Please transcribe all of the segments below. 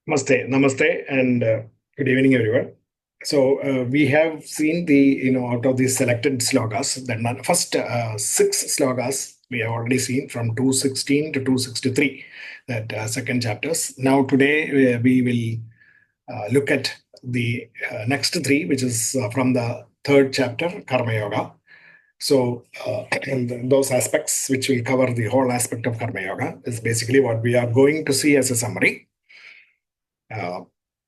Namaste, and good evening, everyone. So we have seen out of these selected slogas, the first six slogas we have already seen from 216 to 263, that second chapters. Now today we will look at the next three, which is from the third chapter, Karma Yoga. So, and those aspects which will cover the whole aspect of Karma Yoga is basically what we are going to see as a summary. Uh,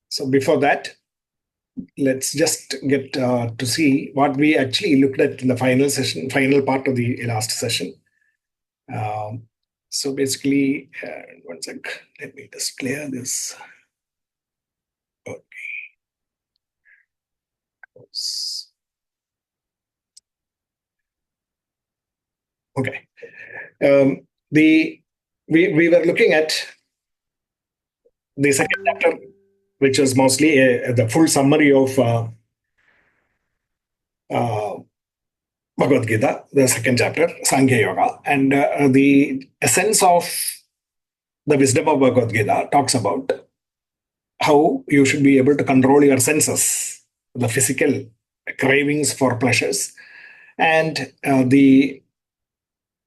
so before that, let's just get to see what we actually looked at in the final part of the last session. So basically, one sec, let me just clear this. Okay. We were looking at the second chapter, which was mostly the full summary of Bhagavad-Gita, the second chapter, Sankhya Yoga. And the essence of the wisdom of Bhagavad-Gita talks about how you should be able to control your senses, the physical cravings for pleasures, and the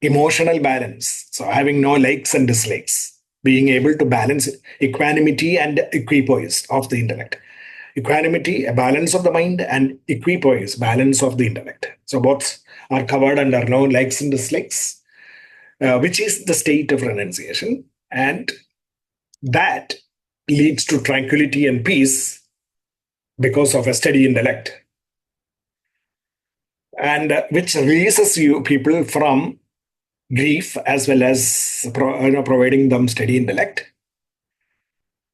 emotional balance. So having no likes and dislikes, being able to balance equanimity and equipoise of the intellect. Equanimity, a balance of the mind, and equipoise, balance of the intellect. So both are covered under no likes and dislikes, which is the state of renunciation. And that leads to tranquility and peace because of a steady intellect. And which releases you people from grief as well as providing them steady intellect.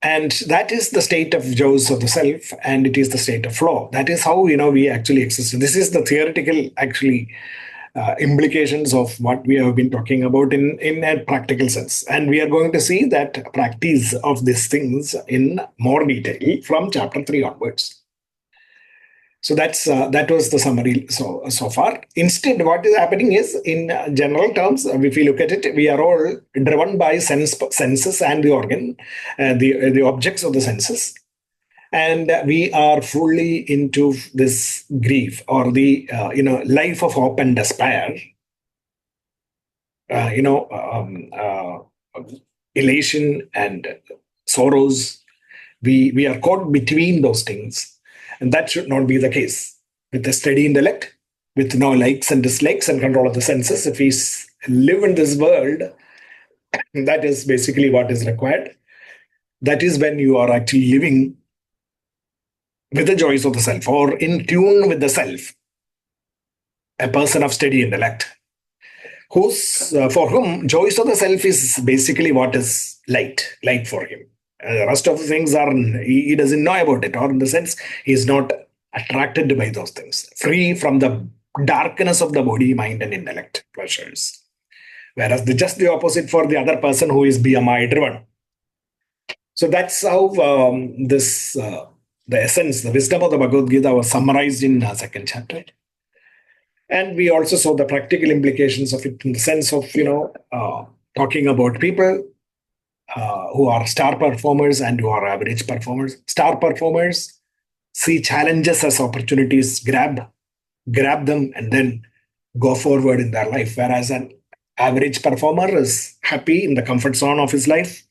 And that is the state of joys of the self, and it is the state of flow. That is how we actually exist. This is the theoretical actually implications of what we have been talking about in a practical sense. And we are going to see that practice of these things in more detail from chapter 3 onwards. So that was the summary so far. Instead, what is happening is, in general terms, if we look at it, we are all driven by senses and the organ, the objects of the senses, and we are fully into this grief or the life of hope and despair. Elation and sorrows. We are caught between those things. And that should not be the case. With a steady intellect, with no likes and dislikes and control of the senses, if we live in this world, that is basically what is required. That is when you are actually living with the joys of the self or in tune with the self. A person of steady intellect, for whom joys of the self is basically what is light for him. The rest of the things are, he doesn't know about it, or in the sense, he's not attracted by those things, free from the darkness of the body, mind, and intellect pleasures. Whereas just the opposite for the other person who is BMI driven. So that's how the essence, the wisdom of the Bhagavad Gita was summarized in second chapter. And we also saw the practical implications of it in the sense of, talking about people who are star performers and who are average performers. Star performers see challenges as opportunities, grab them, and then go forward in their life. Whereas an average performer is happy in the comfort zone of his life,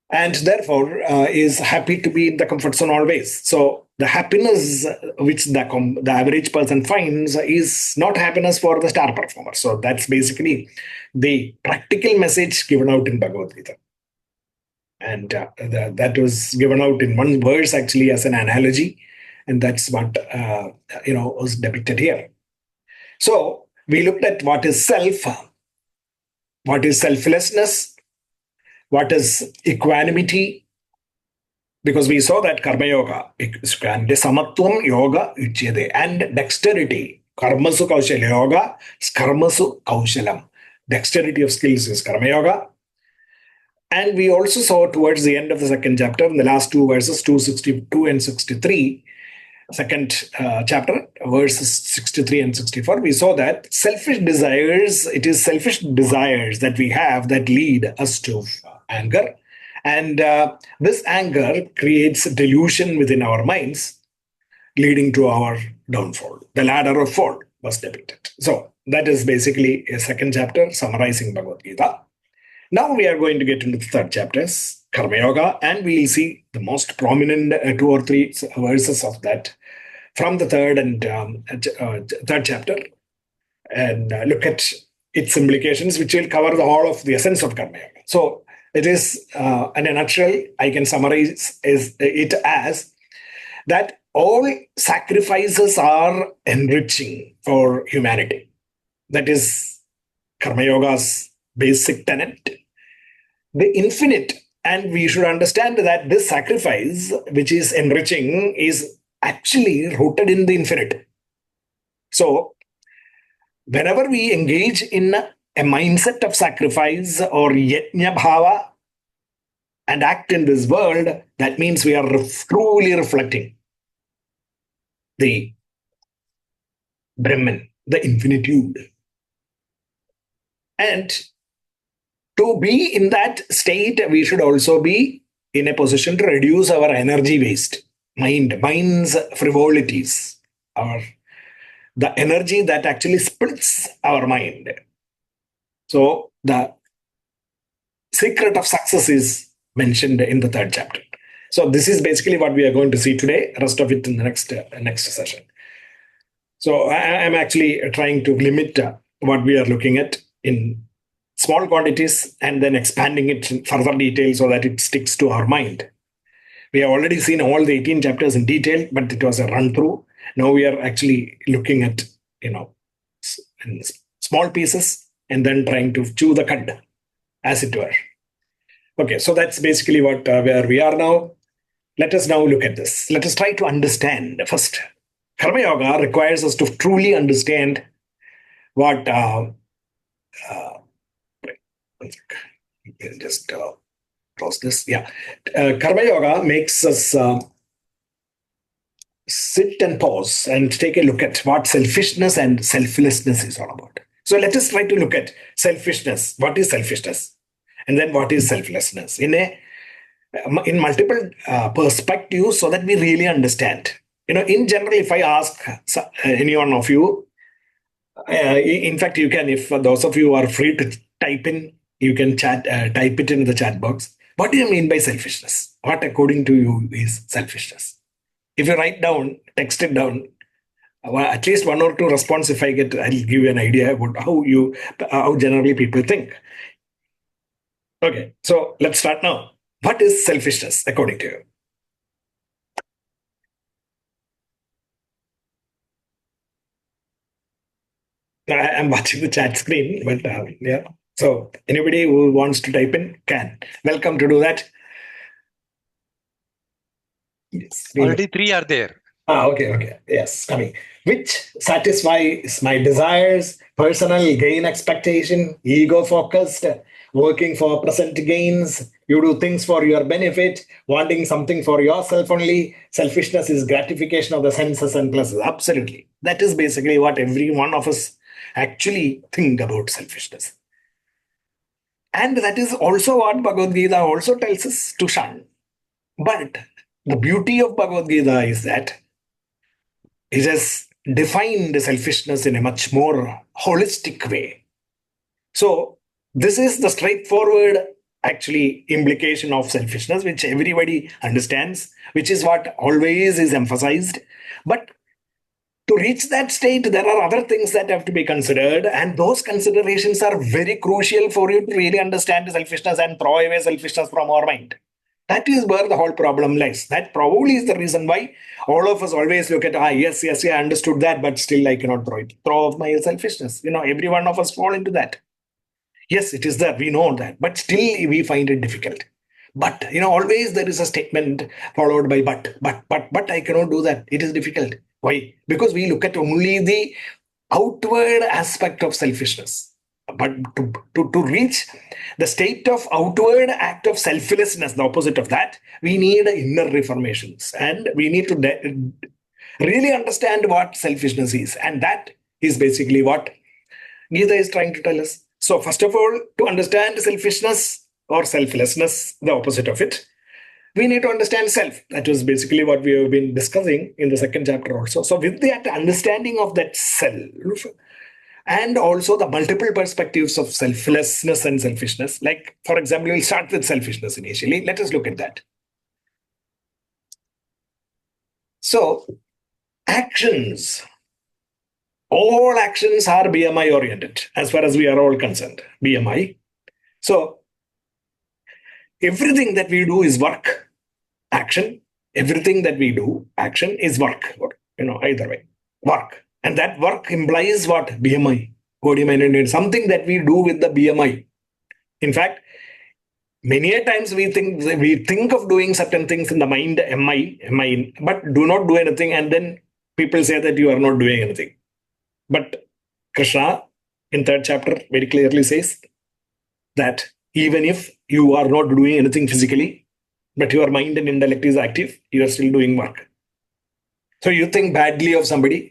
and therefore is happy to be in the comfort zone always. So the happiness which the average person finds is not happiness for the star performer. So that's basically the practical message given out in Bhagavad Gita. And that was given out in one verse actually as an analogy. And that's what was depicted here. So we looked at what is self, what is selflessness, what is equanimity, because we saw that karma yoga, samatvam yoga uchyate, and dexterity, karmasu kaushalya yoga, karmasu kaushalam. Dexterity of skills is karma yoga. And we also saw towards the end of the second chapter, in the last two verses, 262 and 63, second chapter, verses 63 and 64, we saw that it is selfish desires that we have that lead us to anger, And this anger creates delusion within our minds, leading to our downfall. The ladder of fall was depicted. So that is basically a second chapter summarizing Bhagavad Gita. Now we are going to get into the third chapters, Karma Yoga, and we will see the most prominent two or three verses of that from the third and third chapter, and look at its implications, which will cover the whole of the essence of Karma Yoga. So it is, in a nutshell, I can summarize it as that all sacrifices are enriching for humanity. That is Karma Yoga's basic tenet. The infinite, and we should understand that this sacrifice, which is enriching, is actually rooted in the infinite. So, whenever we engage in a mindset of sacrifice or yajna bhava and act in this world, that means we are truly reflecting the Brahman, the infinitude. And to be in that state, we should also be in a position to reduce our energy waste, mind's frivolities, the energy that actually splits our mind. So the secret of success is mentioned in the third chapter. So this is basically what we are going to see today. Rest of it in the next session. So I'm actually trying to limit what we are looking at in small quantities and then expanding it in further detail so that it sticks to our mind. We have already seen all the 18 chapters in detail, but it was a run through. Now we are actually looking at, in small pieces and then trying to chew the cud, as it were. Okay, so that's basically what where we are now. Let us now look at this. Let us try to understand. First, Karma Yoga requires us to truly understand what just close this. Yeah. Karma Yoga makes us sit and pause and take a look at what selfishness and selflessness is all about. So let us try to look at selfishness. What is selfishness? And then what is selflessness? In multiple perspectives so that we really understand. In general, if I ask any one of you, in fact, you can, if those of you are free to type in, you can type it in the chat box. What do you mean by selfishness? What, according to you, is selfishness? If you write down, text it down, at least one or two response, if I get, I'll give you an idea about how generally people think. Okay, so let's start now. What is selfishness, according to you? I'm watching the chat screen, but yeah. So anybody who wants to type in can. Welcome to do that. Yes. Already 3 are there. Okay. Yes, coming. Which satisfies my desires, personal gain expectation, ego focused, working for present gains. You do things for your benefit, wanting something for yourself only. Selfishness is gratification of the senses and pleasures. Absolutely. That is basically what every one of us actually think about selfishness. And that is also what Bhagavad Gita also tells us to shun. But the beauty of Bhagavad Gita is that it has defined selfishness in a much more holistic way. So this is the straightforward actually implication of selfishness, which everybody understands, which is what always is emphasized. But to reach that state, there are other things that have to be considered, and those considerations are very crucial for you to really understand selfishness and throw away selfishness from our mind. That is where the whole problem lies. That probably is the reason why all of us always look at, yes, I understood that, but still I cannot throw off my selfishness. Every one of us fall into that. Yes, it is there. We know that, but still we find it difficult. But always there is a statement followed by but I cannot do that. It is difficult. Why? Because we look at only the outward aspect of selfishness. But to reach the state of outward act of selflessness, the opposite of that, we need inner reformations, and we need to really understand what selfishness is, and that is basically what Gita is trying to tell us. So first of all, to understand selfishness, or selflessness, the opposite of it, we need to understand self. That was basically what we have been discussing in the second chapter also. So with that understanding of that self, and also the multiple perspectives of selflessness and selfishness, like for example, we'll start with selfishness initially. Let us look at that. So actions, all actions are BMI oriented as far as we are all concerned. BMI. So everything that we do is work, action. Everything that we do, action is work. Either way, work. And that work implies what? BMI. Body, mind, and something that we do with the BMI. In fact, many a times we think of doing certain things in the mind, MI, but do not do anything, and then people say that you are not doing anything. But Krishna in third chapter very clearly says that even if you are not doing anything physically, but your mind and intellect is active, you are still doing work. So you think badly of somebody,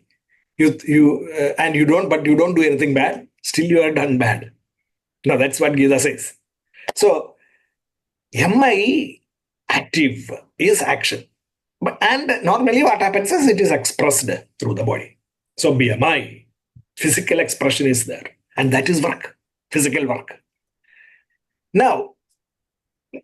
but you don't do anything bad, still you are done bad. No, that's what Gita says. So MI active is action. And normally what happens is it is expressed through the body. So BMI, physical expression is there. And that is work, physical work. Now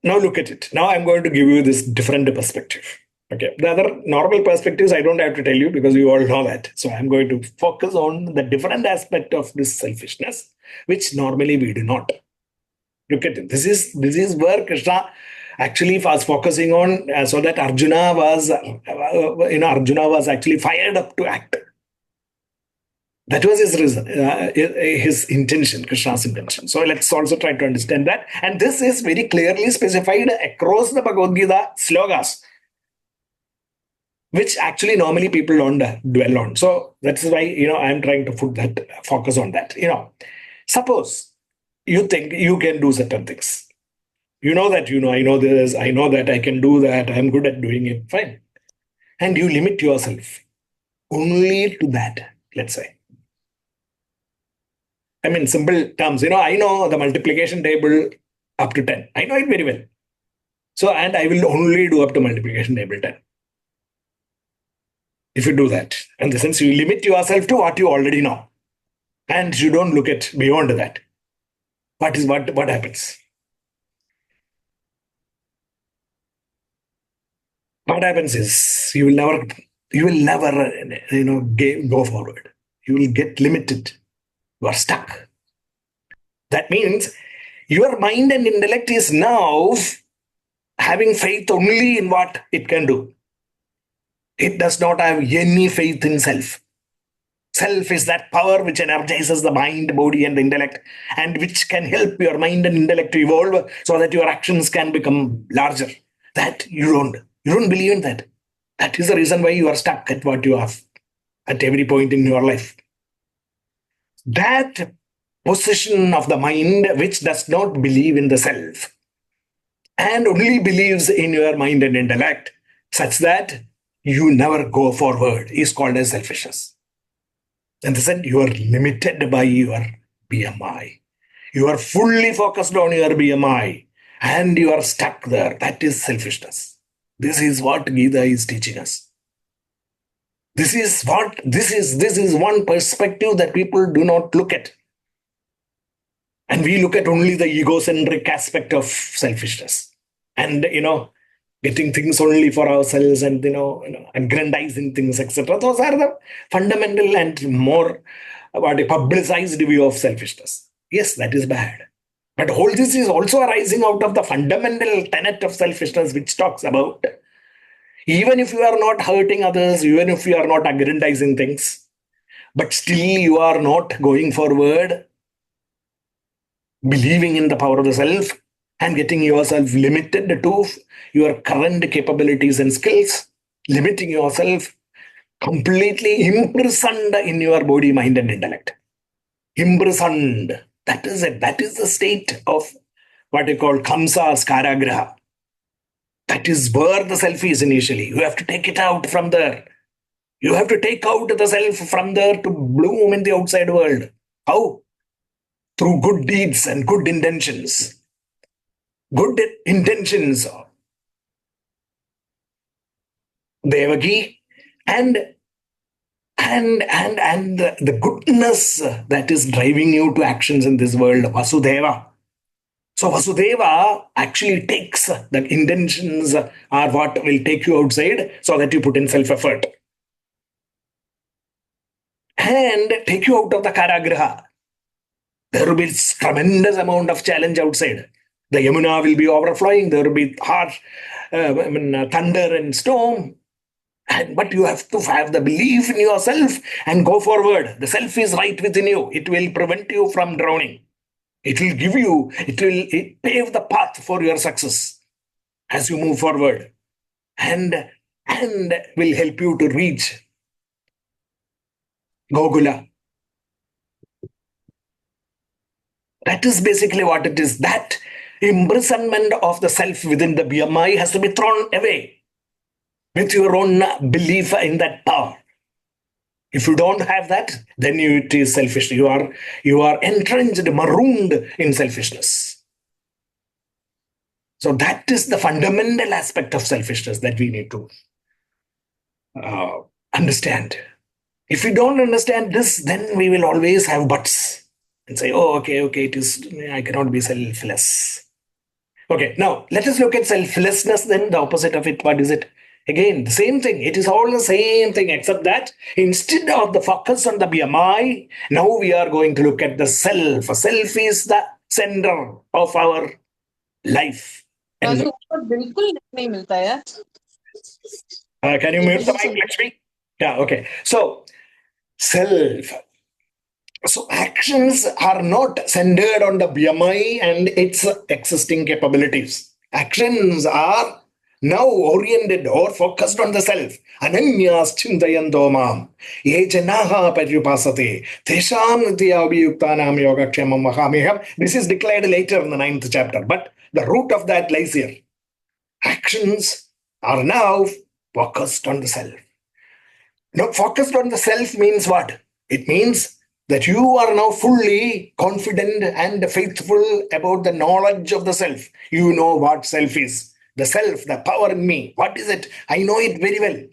look at it. Now I'm going to give you this different perspective. Okay. The other normal perspectives I don't have to tell you because you all know that. So I'm going to focus on the different aspect of this selfishness, which normally we do not. Look at it. This is where Krishna actually was focusing on, so that Arjuna was actually fired up to act. That was his reason, his intention, Krishna's intention. So let's also try to understand that. And this is very clearly specified across the Bhagavad-Gita slogas, which actually normally people don't dwell on. So that's why, I'm trying to put that focus on that. Suppose you think you can do certain things. I know this, I know that I can do that, I'm good at doing it, fine. And you limit yourself only to that, let's say. I mean, simple terms, I know the multiplication table up to 10. I know it very well. So, and I will only do up to multiplication table 10. If you do that, in the sense you limit yourself to what you already know, and you don't look at beyond that, what happens? What happens is you will never go forward. You will get limited. You are stuck. That means your mind and intellect is now having faith only in what it can do. It does not have any faith in self. Self is that power which energizes the mind, body, and the intellect, and which can help your mind and intellect to evolve so that your actions can become larger. That you don't believe in that. That is the reason why you are stuck at what you have at every point in your life. That position of the mind which does not believe in the self and only believes in your mind and intellect, such that you never go forward, is called as selfishness. In the sense, you are limited by your BMI. You are fully focused on your BMI and you are stuck there. That is selfishness. This is what Gita is teaching us. This is one perspective that people do not look at. And we look at only the egocentric aspect of selfishness. And, getting things only for ourselves and, aggrandizing things, etc. Those are the fundamental and more publicized view of selfishness. Yes, that is bad. But all this is also arising out of the fundamental tenet of selfishness, which talks about even if you are not hurting others, even if you are not aggrandizing things, but still you are not going forward, believing in the power of the self and getting yourself limited to your current capabilities and skills, limiting yourself, completely imprisoned in your body, mind, and intellect. Imprisoned. That is it. That is the state of what you call Kamsa's Karagraha. That is where the self is initially. You have to take it out from there. You have to take out the self from there to bloom in the outside world. How? Through good deeds and good intentions. good intentions of Devaki, and the goodness that is driving you to actions in this world, Vasudeva. So Vasudeva actually takes the intentions are what will take you outside so that you put in self-effort and take you out of the Karagraha. There will be tremendous amount of challenge outside. The Yamuna will be overflowing. There will be harsh thunder and storm. But you have to have the belief in yourself and go forward. The self is right within you. It will prevent you from drowning. It will give you, it will pave the path for your success as you move forward, and will help you to reach Gogula. That is basically what it is. That imprisonment of the self within the BMI has to be thrown away with your own belief in that power. If you don't have that, then it is selfish. You are entrenched, marooned in selfishness. So that is the fundamental aspect of selfishness that we need to understand. If we don't understand this, then we will always have buts and say, oh, okay, it is, I cannot be selfless. Okay, now let us look at selflessness, then the opposite of it. What is it? Again, the same thing. It is all the same thing, except that instead of the focus on the BMI, now we are going to look at the self. Self is the center of our life. And can you mute the mic, Lakshmi? Yeah, okay. So, self. So, actions are not centered on the BMI and its existing capabilities. Actions are now oriented or focused on the self. Ananyas chintayanto mam. Ye janaha paryupasate. Tesham nitya abhiyuktanam yogakshemam mahamiham. This is declared later in the 9th chapter. But the root of that lies here. Actions are now focused on the self. Now, focused on the self means what? It means that you are now fully confident and faithful about the knowledge of the self. You know what self is. The self, the power in me. What is it? I know it very well.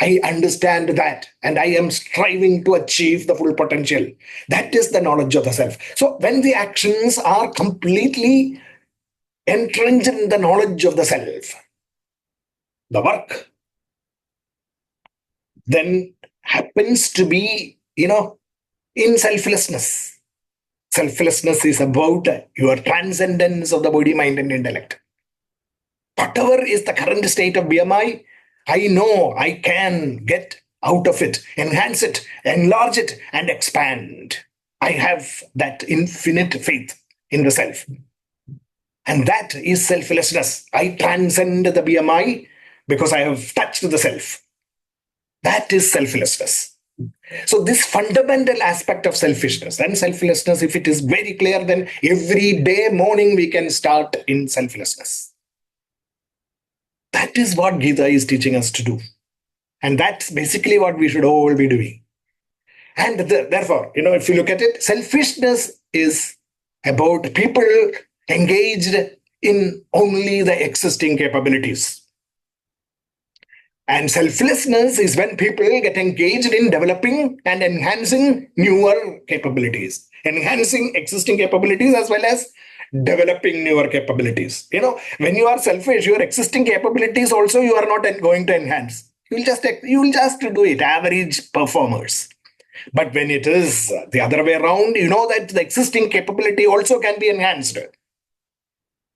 I understand that, and I am striving to achieve the full potential. That is the knowledge of the self. So when the actions are completely entrenched in the knowledge of the self, the work then happens to be, in selflessness. Selflessness is about your transcendence of the body, mind, and intellect. Whatever is the current state of BMI, I know I can get out of it, enhance it, enlarge it, and expand. I have that infinite faith in the self. And that is selflessness. I transcend the BMI because I have touched the self. That is selflessness. So this fundamental aspect of selfishness and selflessness, if it is very clear, then every day morning we can start in selflessness. That is what Gita is teaching us to do. And that's basically what we should all be doing. And therefore, if you look at it, selfishness is about people engaged in only the existing capabilities. And selflessness is when people get engaged in developing and enhancing newer capabilities, enhancing existing capabilities as well as developing newer capabilities. When you are selfish, your existing capabilities also you are not going to enhance. You will just do it, average performers. But when it is the other way around, you know that the existing capability also can be enhanced.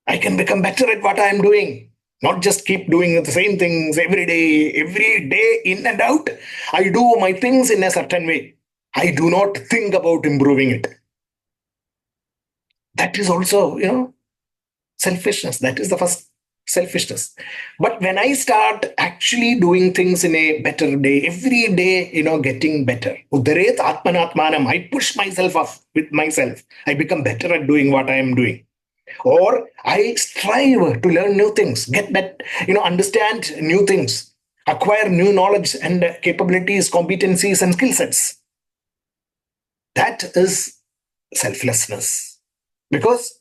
I can become better at what I am doing. Not just keep doing the same things every day in and out. I do my things in a certain way. I do not think about improving it. That is also, selfishness. That is the first selfishness. But when I start actually doing things in a better day, every day, getting better. Udaret atmanatmanam. I push myself up with myself. I become better at doing what I am doing. Or I strive to learn new things, get that, understand new things, acquire new knowledge and capabilities, competencies, and skill sets. That is selflessness. Because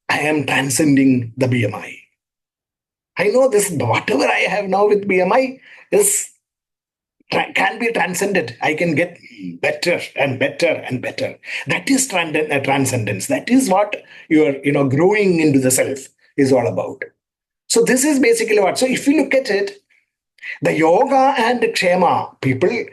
I am transcending the BMI. I know this, whatever I have now with BMI is can be transcended. I can get better and better and better. That is transcendence. That is what your growing into the self is all about. So this is basically what. So if you look at it, the yoga and kshema people,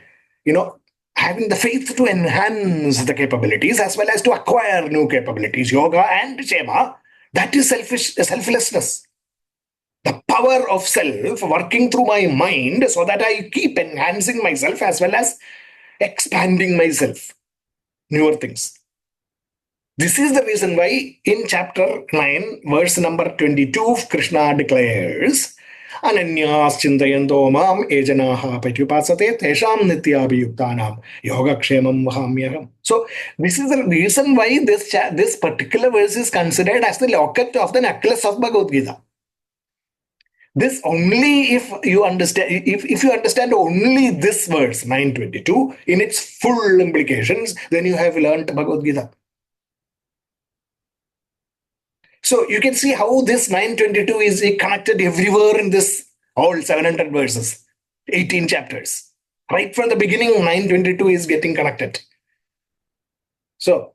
having the faith to enhance the capabilities as well as to acquire new capabilities, yoga and kshema, that is selflessness. The power of self working through my mind so that I keep enhancing myself as well as expanding myself, newer things. This is the reason why in chapter 9, verse number 22, Krishna declares, Ananyas chintayanto mam ejanaha patyupasate tesham nityabhiyuktanam yogakshemam vahamyaham. So this is the reason why this particular verse is considered as the locket of the necklace of Bhagavad-Gita. This only if you understand, if you understand only this verse 922 in its full implications, then you have learned Bhagavad Gita. So you can see how this 922 is connected everywhere in this all 700 verses, 18 chapters. Right from the beginning, 922 is getting connected. So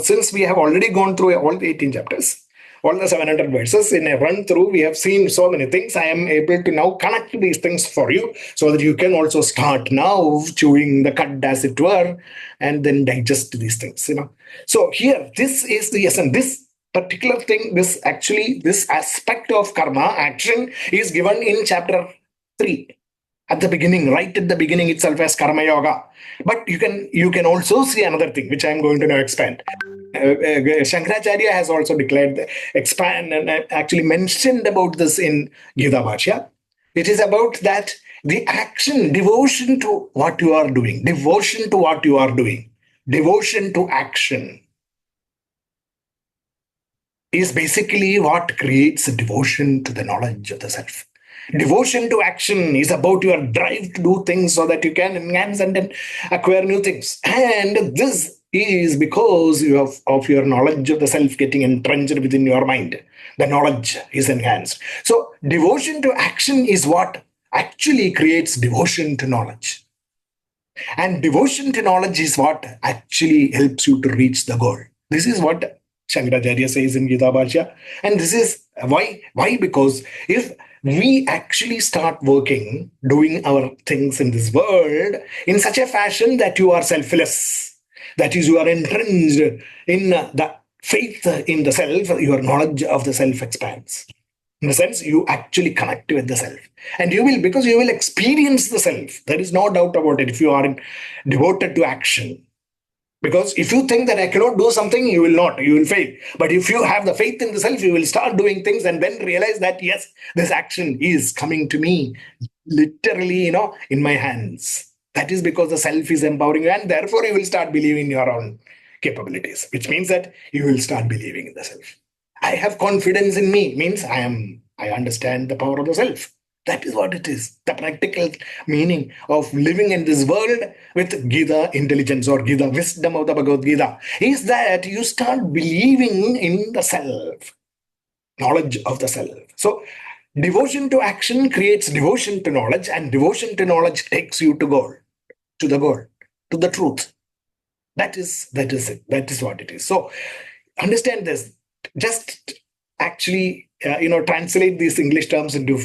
since we have already gone through all the 18 chapters, all the 700 verses in a run through, we have seen so many things. I am able to now connect these things for you so that you can also start now chewing the cud, as it were, and then digest these things. So here, this is the essence. This particular thing, this aspect of karma action is given in chapter 3 at the beginning, right at the beginning itself, as karma yoga. But you can also see another thing which I am going to now expand. Shankaracharya has also declared, expand, and actually mentioned about this in Gita Bhashya. It is about that the action, devotion to what you are doing, devotion to what you are doing, devotion to action is basically what creates a devotion to the knowledge of the self. Devotion to action is about your drive to do things so that you can enhance and then acquire new things. And this is because of your knowledge of the self getting entrenched within your mind. The knowledge is enhanced. So devotion to action is what actually creates devotion to knowledge. And devotion to knowledge is what actually helps you to reach the goal. This is what Shankaracharya says in Gita Bhashya. And this is why? Why? Because if we actually start working, doing our things in this world in such a fashion that you are selfless, that is, you are entrenched in the faith in the self, your knowledge of the self expands. In the sense, you actually connect with the self. And because you will experience the self. There is no doubt about it if you are devoted to action. Because if you think that I cannot do something, you will not, you will fail. But if you have the faith in the self, you will start doing things and then realize that, yes, this action is coming to me literally, in my hands. That is because the self is empowering you, and therefore you will start believing in your own capabilities, which means that you will start believing in the self. I have confidence in me means I understand the power of the self. That is what it is. The practical meaning of living in this world with Gita intelligence or Gita wisdom of the Bhagavad Gita is that you start believing in the self, knowledge of the self. So devotion to action creates devotion to knowledge, and devotion to knowledge takes you to goal, to the goal, to the truth. That is it. That is what it is. So understand this. Just actually, translate these English terms into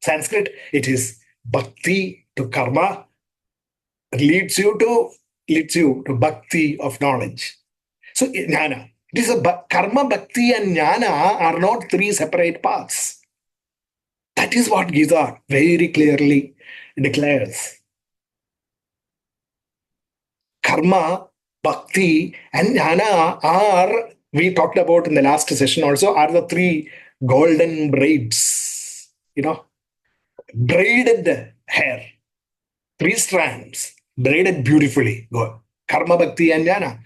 Sanskrit. It is bhakti to karma, leads you to bhakti of knowledge. So jnana. It is karma, bhakti, and jnana are not three separate paths. That is what Gita very clearly declares. Karma, bhakti, and jnana are, we talked about in the last session also, are the three golden braids, braided hair, three strands, braided beautifully. Karma, bhakti, and jnana.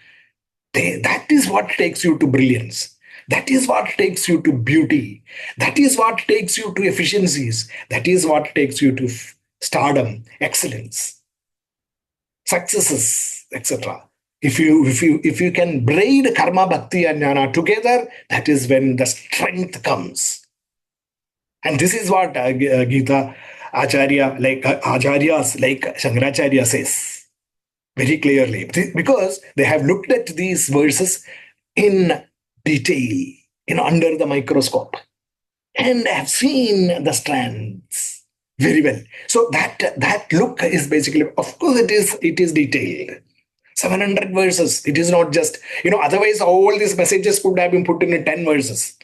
That is what takes you to brilliance. That is what takes you to beauty. That is what takes you to efficiencies. That is what takes you to stardom, excellence, successes, etc. If you can braid karma, bhakti, and jnana together, that is when the strength comes. And this is what Gita Acharyas like Shankaracharya says very clearly, because they have looked at these verses in detail, under the microscope, and have seen the strands very well. So that look is basically, of course, it is detailed. 700 verses. It is not just, otherwise all these messages could have been put in 10 verses.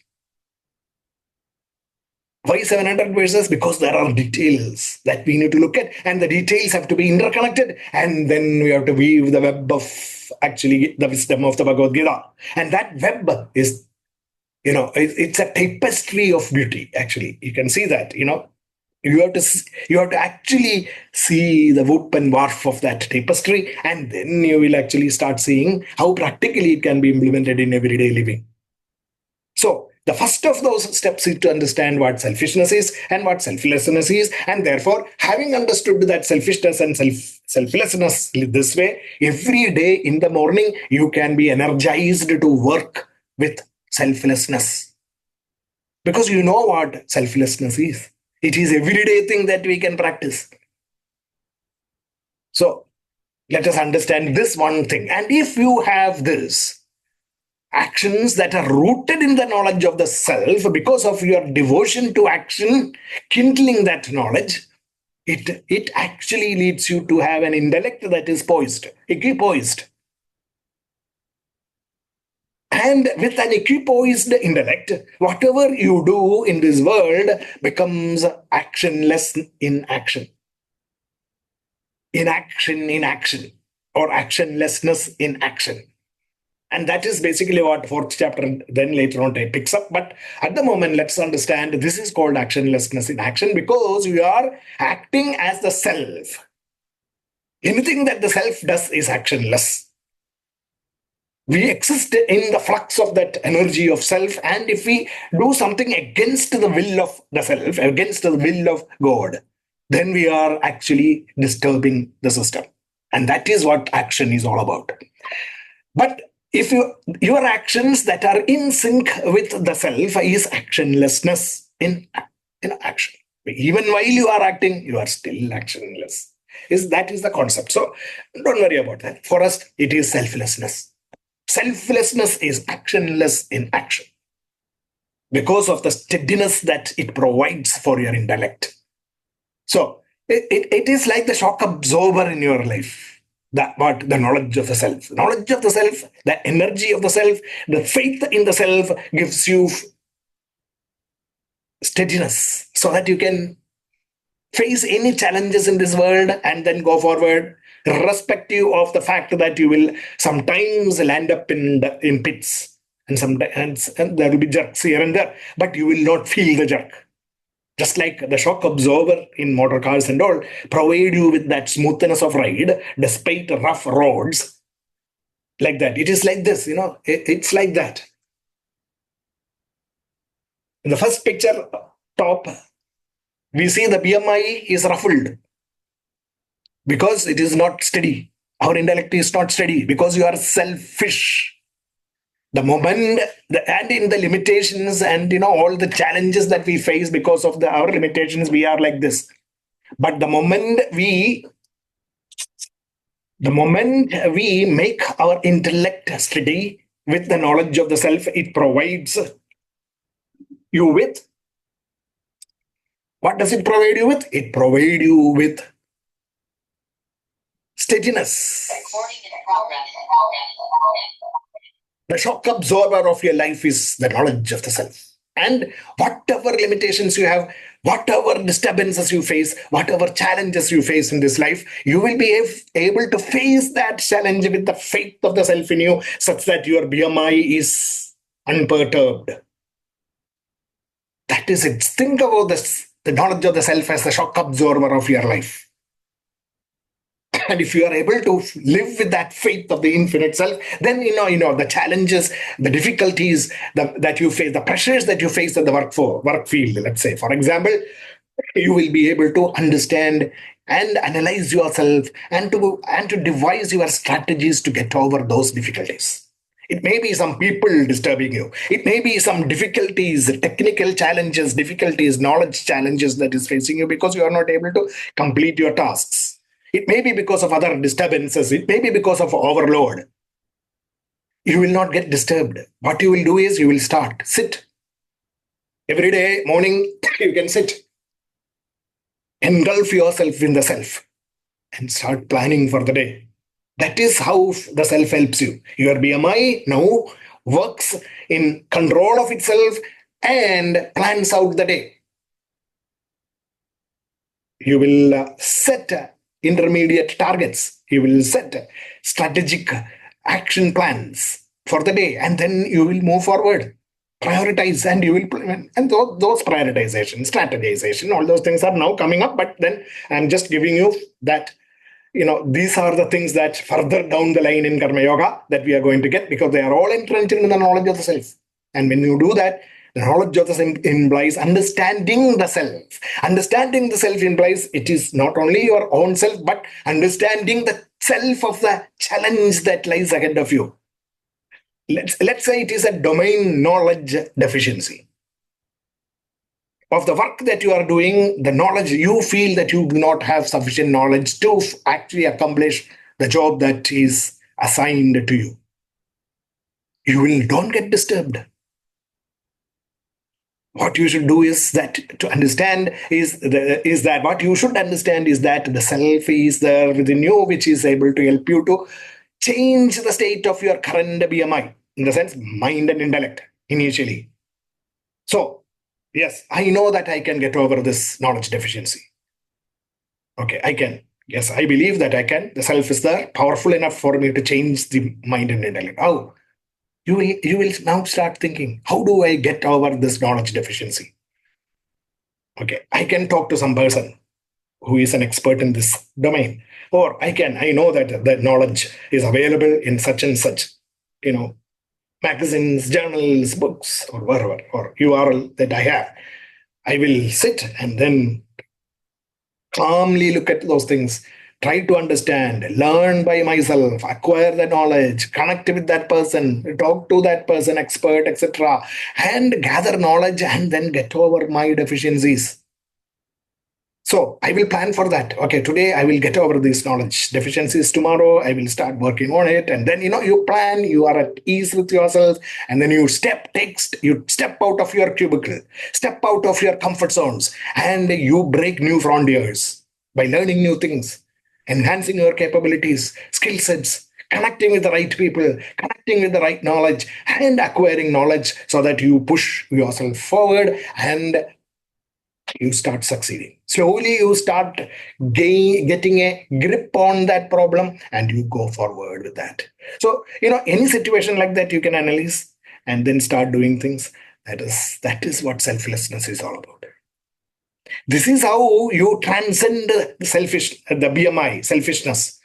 Why 700 verses? Because there are details that we need to look at, and the details have to be interconnected, and then we have to weave the web of actually the wisdom of the Bhagavad-Gita. And that web is, it's a tapestry of beauty, actually. You can see that, you have to actually see the woof and warp of that tapestry, and then you will actually start seeing how practically it can be implemented in everyday living. So the first of those steps is to understand what selfishness is and what selflessness is, and therefore, having understood that selfishness and selflessness this way, every day in the morning you can be energized to work with selflessness, because you know what selflessness is. It is everyday thing that we can practice. So let us understand this one thing. And if you have this, actions that are rooted in the knowledge of the self, because of your devotion to action, kindling that knowledge, it actually leads you to have an intellect that is poised, equipoised. And with an equipoised intellect, whatever you do in this world becomes actionless in action. Inaction in action, or actionlessness in action. And that is basically what fourth chapter then later on picks up. But at the moment, let's understand this is called actionlessness in action, because you are acting as the self. Anything that the self does is actionless. We exist in the flux of that energy of self, and if we do something against the will of the self, against the will of God, then we are actually disturbing the system. And that is what action is all about. But if your actions that are in sync with the self is actionlessness in action. Even while you are acting, you are still actionless. That is the concept. So don't worry about that. For us, it is selflessness. Selflessness is actionless in action, because of the steadiness that it provides for your intellect. So it is like the shock absorber in your life. The knowledge of the self. Knowledge of the self, the energy of the self, the faith in the self gives you steadiness, so that you can face any challenges in this world and then go forward, irrespective of the fact that you will sometimes land up in pits, and sometimes there will be jerks here and there, but you will not feel the jerk. Just like the shock absorber in motor cars and all provide you with that smoothness of ride despite rough roads. Like that. It is like this, it's like that. In the first picture, top, we see the BMI is ruffled because it is not steady. Our intellect is not steady because you are selfish. The moment, and in the limitations and all the challenges that we face because of our limitations, we are like this. But the moment we make our intellect steady with the knowledge of the self, it provides you with, what does it provide you with? It provides you with steadiness. The shock absorber of your life is the knowledge of the self. And whatever limitations you have, whatever disturbances you face, whatever challenges you face in this life, you will be able to face that challenge with the faith of the self in you, such that your BMI is unperturbed. That is it. Think about this, the knowledge of the self as the shock absorber of your life. And if you are able to live with that faith of the infinite self, then the challenges, the difficulties that you face, the pressures that you face at the work field, let's say, for example, you will be able to understand and analyze yourself and to devise your strategies to get over those difficulties. It may be some people disturbing you. It may be some difficulties, technical challenges, difficulties, knowledge challenges that is facing you because you are not able to complete your tasks. It may be because of other disturbances. It may be because of overload. You will not get disturbed. What you will do is you will sit. Every day, morning, you can sit. Engulf yourself in the self and start planning for the day. That is how the self helps you. Your BMI now works in control of itself and plans out the day. You will set intermediate targets. You will set strategic action plans for the day, and then you will move forward. Prioritize, and you will implement. And those prioritization, strategization, all those things are now coming up. But then I'm just giving you that, these are the things that further down the line in Karma Yoga that we are going to get, because they are all entrenched in the knowledge of the self. And when you do that, the knowledge of the self implies understanding the self. Understanding the self implies it is not only your own self, but understanding the self of the challenge that lies ahead of you. Let's say it is a domain knowledge deficiency of the work that you are doing. The knowledge, you feel that you do not have sufficient knowledge to actually accomplish the job that is assigned to you. Don't get disturbed. What you should do is that to understand is that what you should understand is that the self is there within you, which is able to help you to change the state of your current BMI, in the sense mind and intellect initially. So, yes, I know that I can get over this knowledge deficiency. Okay, I can. Yes, I believe that I can. The self is there, powerful enough for me to change the mind and intellect. How? You will now start thinking, how do I get over this knowledge deficiency? Okay, I can talk to some person who is an expert in this domain. Or I know that the knowledge is available in such and such, magazines, journals, books, or wherever, or URL that I have. I will sit and then calmly look at those things, try to understand, learn by myself, acquire the knowledge, connect with that person, talk to that person, expert, etc., and gather knowledge and then get over my deficiencies. So I will plan for that. Okay, today I will get over these knowledge deficiencies. Tomorrow I will start working on it. And then, you plan, you are at ease with yourself. And then you step out of your cubicle, step out of your comfort zones, and you break new frontiers by learning new things, enhancing your capabilities, skill sets, connecting with the right people, connecting with the right knowledge, and acquiring knowledge so that you push yourself forward and you start succeeding. Slowly, you start getting a grip on that problem and you go forward with that. So, any situation like that, you can analyze and then start doing things. That is what selflessness is all about. This is how you transcend the BMI, selfishness.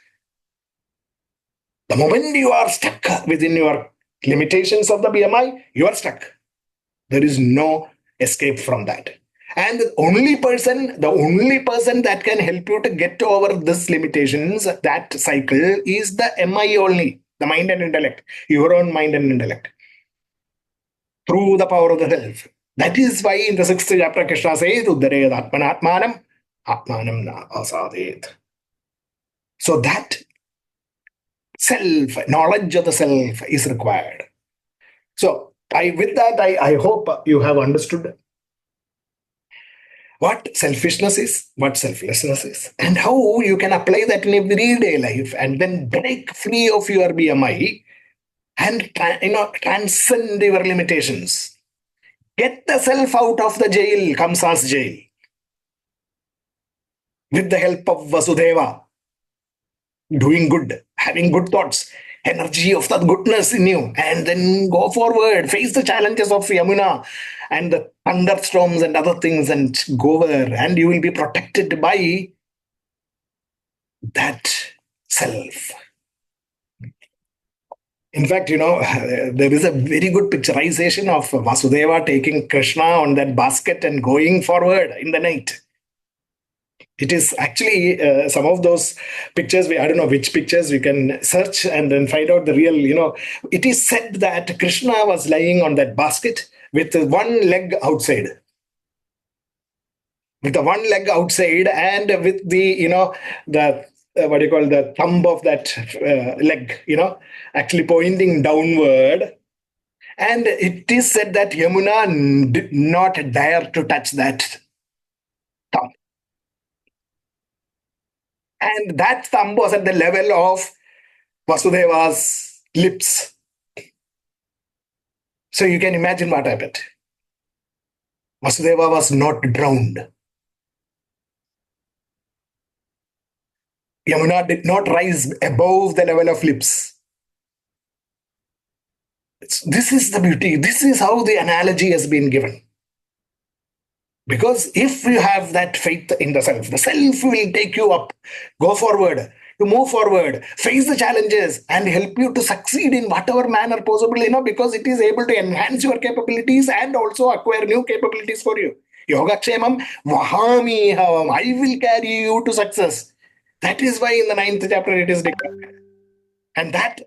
The moment you are stuck within your limitations of the BMI, you are stuck. There is no escape from that. And the only person that can help you to get over these limitations, that cycle, is the MI only, the mind and intellect, your own mind and intellect, through the power of the self. That is why in the 6th chapter, Krishna says, Uddared Atmanatmanam, Atmanam na asadhet. So that self, knowledge of the self is required. So with that, I hope you have understood what selfishness is, what selflessness is, and how you can apply that in everyday life and then break free of your BMI and transcend your limitations. Get the self out of the jail, Kamsa's jail, with the help of Vasudeva, doing good, having good thoughts, energy of that goodness in you, and then go forward, face the challenges of Yamuna and the thunderstorms and other things, and go there, and you will be protected by that self. In fact, there is a very good picturization of Vasudeva taking Krishna on that basket and going forward in the night. It is actually some of those pictures. I don't know which pictures you can search and then find out the real. It is said that Krishna was lying on that basket with one leg outside, and with the the what do you call, the thumb of that leg, actually pointing downward. And it is said that Yamuna did not dare to touch that thumb. And that thumb was at the level of Vasudeva's lips. So you can imagine what happened. Vasudeva was not drowned. Yamuna did not rise above the level of lips. This is the beauty. This is how the analogy has been given. Because if you have that faith in the self will take you up, go forward, to move forward, face the challenges, and help you to succeed in whatever manner possible, because it is able to enhance your capabilities and also acquire new capabilities for you. Yoga Kshemam, Vahami Havam, I will carry you to success. That is why in the 9th chapter it is declared. And that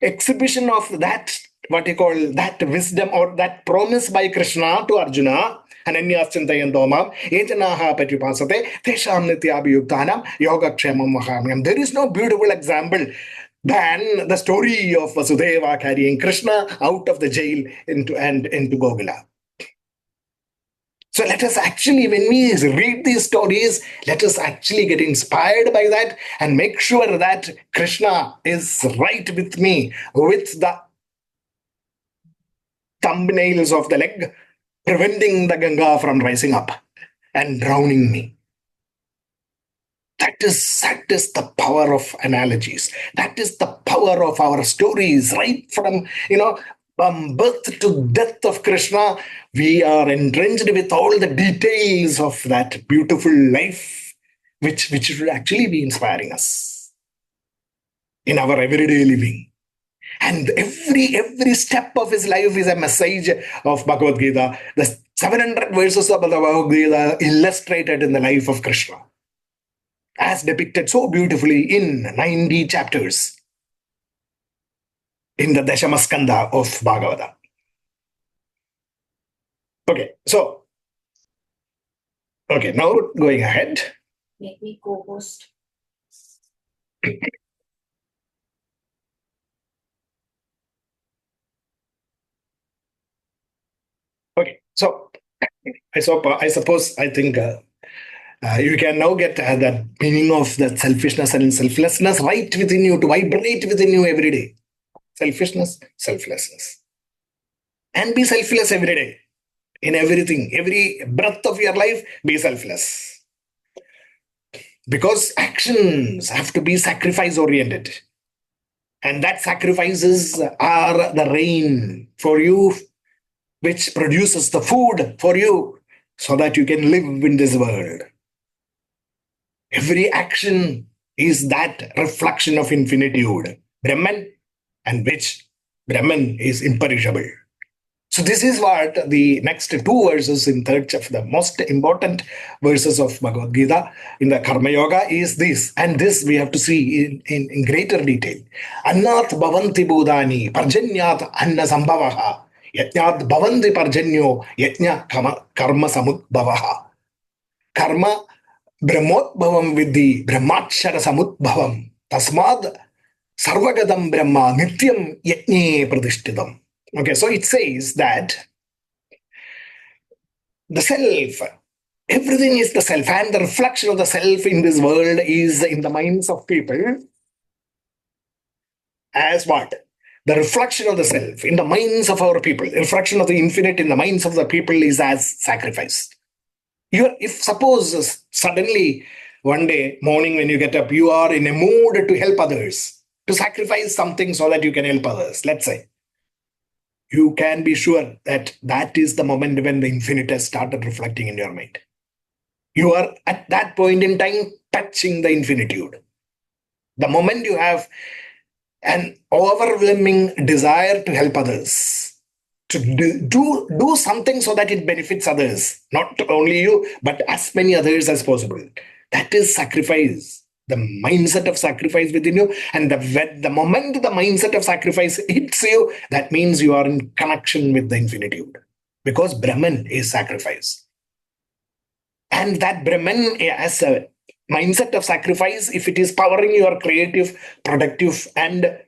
exhibition of that, what you call that wisdom or that promise by Krishna to Arjuna, Ananyas Chintayanto Mam, Ejanaha Patyupasate, Tesham Nityabhiyuktanam, Yogakshemam Mahamyam. There is no beautiful example than the story of Vasudeva carrying Krishna out of the jail into Gokula. So let us actually, when we read these stories, let us actually get inspired by that and make sure that Krishna is right with me, with the thumbnails of the leg, preventing the Ganga from rising up and drowning me. That is the power of analogies. That is the power of our stories, right from, from birth to death of Krishna. We are entrenched with all the details of that beautiful life, which should actually be inspiring us in our everyday living. And every step of his life is a message of Bhagavad-Gita. The 700 verses of the Bhagavad-Gita illustrated in the life of Krishna, as depicted so beautifully in 90 chapters in the Dashamaskanda of Bhagavata. Okay, now going ahead. Make me co-host. Okay, so I think you can now get the meaning of the selfishness and selflessness right within you, to vibrate within you every day. Selfishness, selflessness. And be selfless every day. In everything, every breath of your life, be selfless. Because actions have to be sacrifice oriented. And that sacrifices are the rain for you, which produces the food for you so that you can live in this world. Every action is that reflection of infinitude, Brahman, and which Brahman is imperishable. So this is what the next two verses in third chapter, the most important verses of Bhagavad Gita in the Karma Yoga is this. And this we have to see in greater detail. Annat bhavanti bodhani parjanyat anna sambhavaha yajnat bhavanti parjanyo yajna karma samudbhavaha. Karma brahmotbhavam vidhi brahmachara samudbhavam tasmad sarvagadam brahma nityam yajne pradishtitam. Okay, so it says that the self, everything is the self, and the reflection of the self in this world is in the minds of people as what? The reflection of the self in the minds of our people, the reflection of the infinite in the minds of the people is as sacrifice. If suppose suddenly one day morning when you get up, you are in a mood to help others, to sacrifice something so that you can help others, let's say, you can be sure that that is the moment when the infinite has started reflecting in your mind. You are at that point in time touching the infinitude. The moment you have an overwhelming desire to help others, to do something so that it benefits others, not only you, but as many others as possible. That is sacrifice. The mindset of sacrifice within you, and the moment the mindset of sacrifice hits you, that means you are in connection with the infinitude, because Brahman is sacrifice. And that Brahman as a mindset of sacrifice, if it is powering your creative, productive, and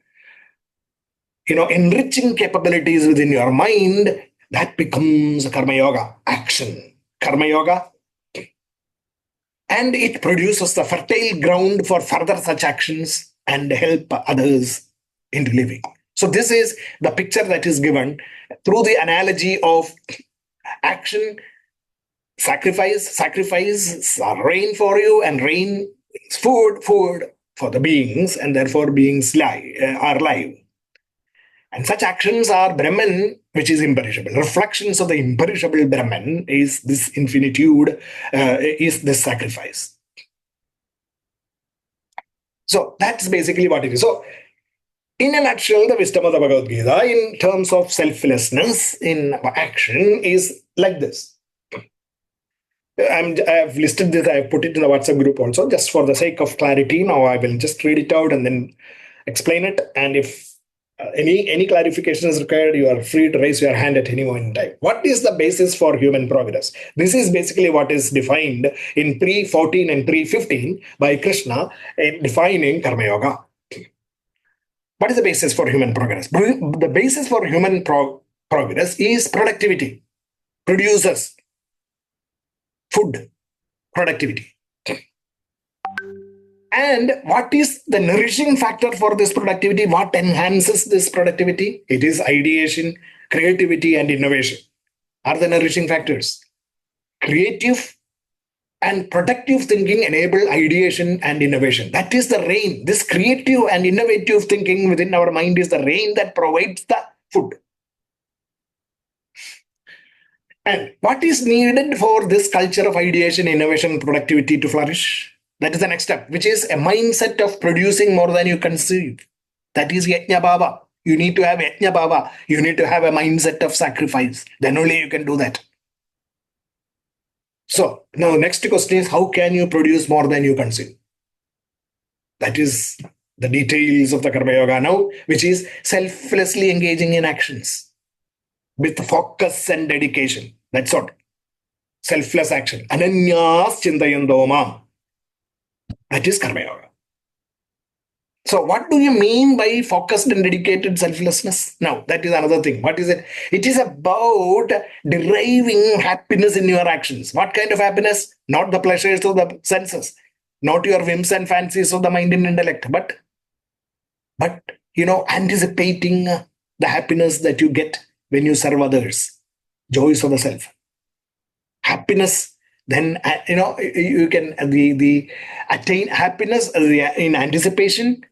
enriching capabilities within your mind, that becomes karma yoga, action. Karma yoga, and it produces the fertile ground for further such actions and help others in living. So this is the picture that is given through the analogy of action, sacrifice, rain for you, and rain is food for the beings, and therefore beings are live. And such actions are Brahman, which is imperishable. Reflections of the imperishable Brahman is this infinitude, is this sacrifice. So that's basically what it is. So, in a nutshell, the wisdom of the Bhagavad-Gita in terms of selflessness in action is like this. I've listed this, I've put it in the WhatsApp group also, just for the sake of clarity. Now I will just read it out and then explain it. And if any clarification is required, you are free to raise your hand at any moment in time. What is the basis for human progress? This is basically what is defined in 3:14 and 3:15 by Krishna in defining Karma Yoga. What is the basis for human progress? The basis for human progress is productivity. Producers, food, productivity. And what is the nourishing factor for this productivity? What enhances this productivity? It is ideation, creativity, and innovation are the nourishing factors. Creative and productive thinking enable ideation and innovation. That is the rain. This creative and innovative thinking within our mind is the rain that provides the food. And what is needed for this culture of ideation, innovation, productivity to flourish? That is the next step, which is a mindset of producing more than you conceive. That is Yajna Bhava. You need to have Yajna Bhava. You need to have a mindset of sacrifice. Then only you can do that. So, now next question is, how can you produce more than you conceive? That is the details of the Karma Yoga now, which is selflessly engaging in actions with focus and dedication. That's what. Selfless action. Ananyas chintayando mam. That is Karma Yoga. So what do you mean by focused and dedicated selflessness? Now, that is another thing. What is it? It is about deriving happiness in your actions. What kind of happiness? Not the pleasures of the senses, not your whims and fancies of the mind and intellect, but anticipating the happiness that you get when you serve others. Joys of the self. Happiness. Then you can the attain happiness in anticipation,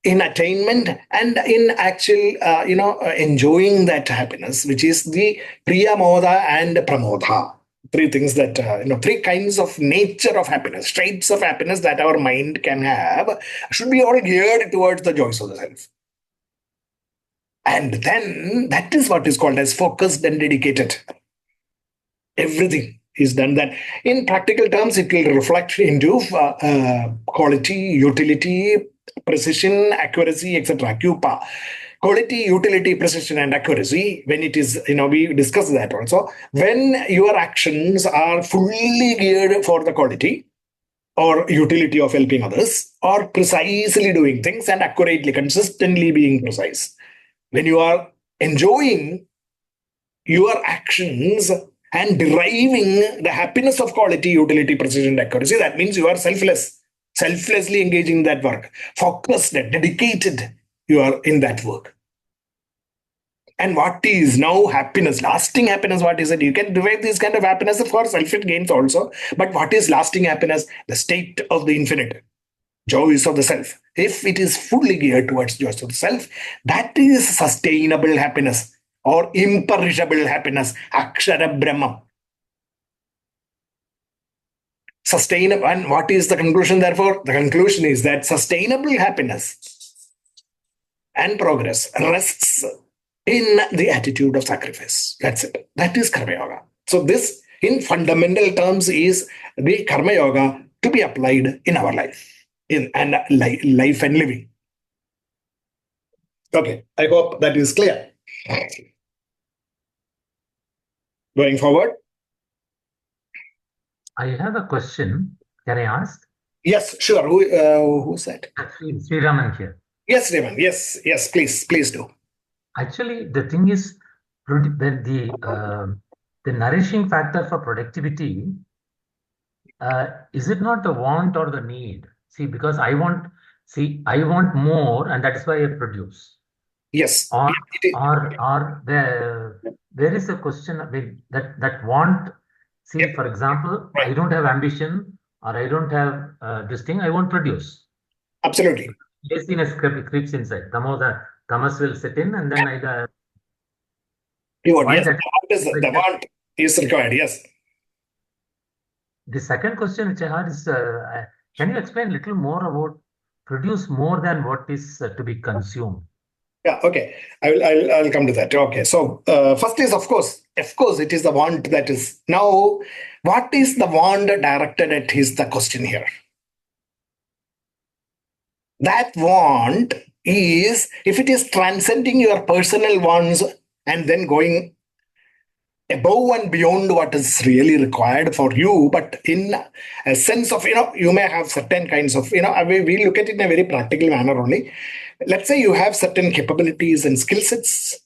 in attainment, and in actual enjoying that happiness, which is the priya moda and pramodha. Three things that three kinds of nature of happiness, traits of happiness that our mind can have, should be all geared towards the joys of the self. And then that is what is called as focused and dedicated. Everything is done that. In practical terms, it will reflect into quality, utility, precision, accuracy, etc. QPA. Quality, utility, precision, and accuracy. When it is, we discussed that also. When your actions are fully geared for the quality or utility of helping others, or precisely doing things and accurately, consistently being precise. When you are enjoying your actions and deriving the happiness of quality, utility, precision, and accuracy, that means you are selflessly engaging in that work, focused and dedicated, you are in that work. And what is now happiness, lasting happiness? What is it? You can derive this kind of happiness for selfish gains also, but what is lasting happiness? The state of the infinite, joys of the self. If it is fully geared towards joys of the self, that is sustainable happiness or imperishable happiness, Akshara Brahma. Sustainable, and what is the conclusion therefore? The conclusion is that sustainable happiness and progress rests in the attitude of sacrifice. That's it. That is Karma Yoga. So this, in fundamental terms, is the Karma Yoga to be applied in our life, life and living. Okay, I hope that is clear. Going forward. I have a question. Can I ask? Yes, sure. Who's that? Sriraman here. Yes, Raymond. Yes, please do. Actually, the thing is, when the nourishing factor for productivity, is it not the want or the need? See, because I want more, and that is why I produce. Yes. Or there is a question, I mean, that want. See, Yep. for example, Right. I don't have ambition, or I don't have this thing, I won't produce. Absolutely. Laziness creeps inside. The tamas will sit in, and then Yes, why the that? want is required. Yes. The second question which I had is, can you explain a little more about produce more than what is to be consumed? Yeah. Okay. I'll come to that. Okay. So first is of course, it is the want that is now. What is the want directed at? Is the question here. That want is, if it is transcending your personal wants and then going above and beyond what is really required for you, but in a sense of, you may have certain kinds of, we look at it in a very practical manner only. Let's say you have certain capabilities and skill sets,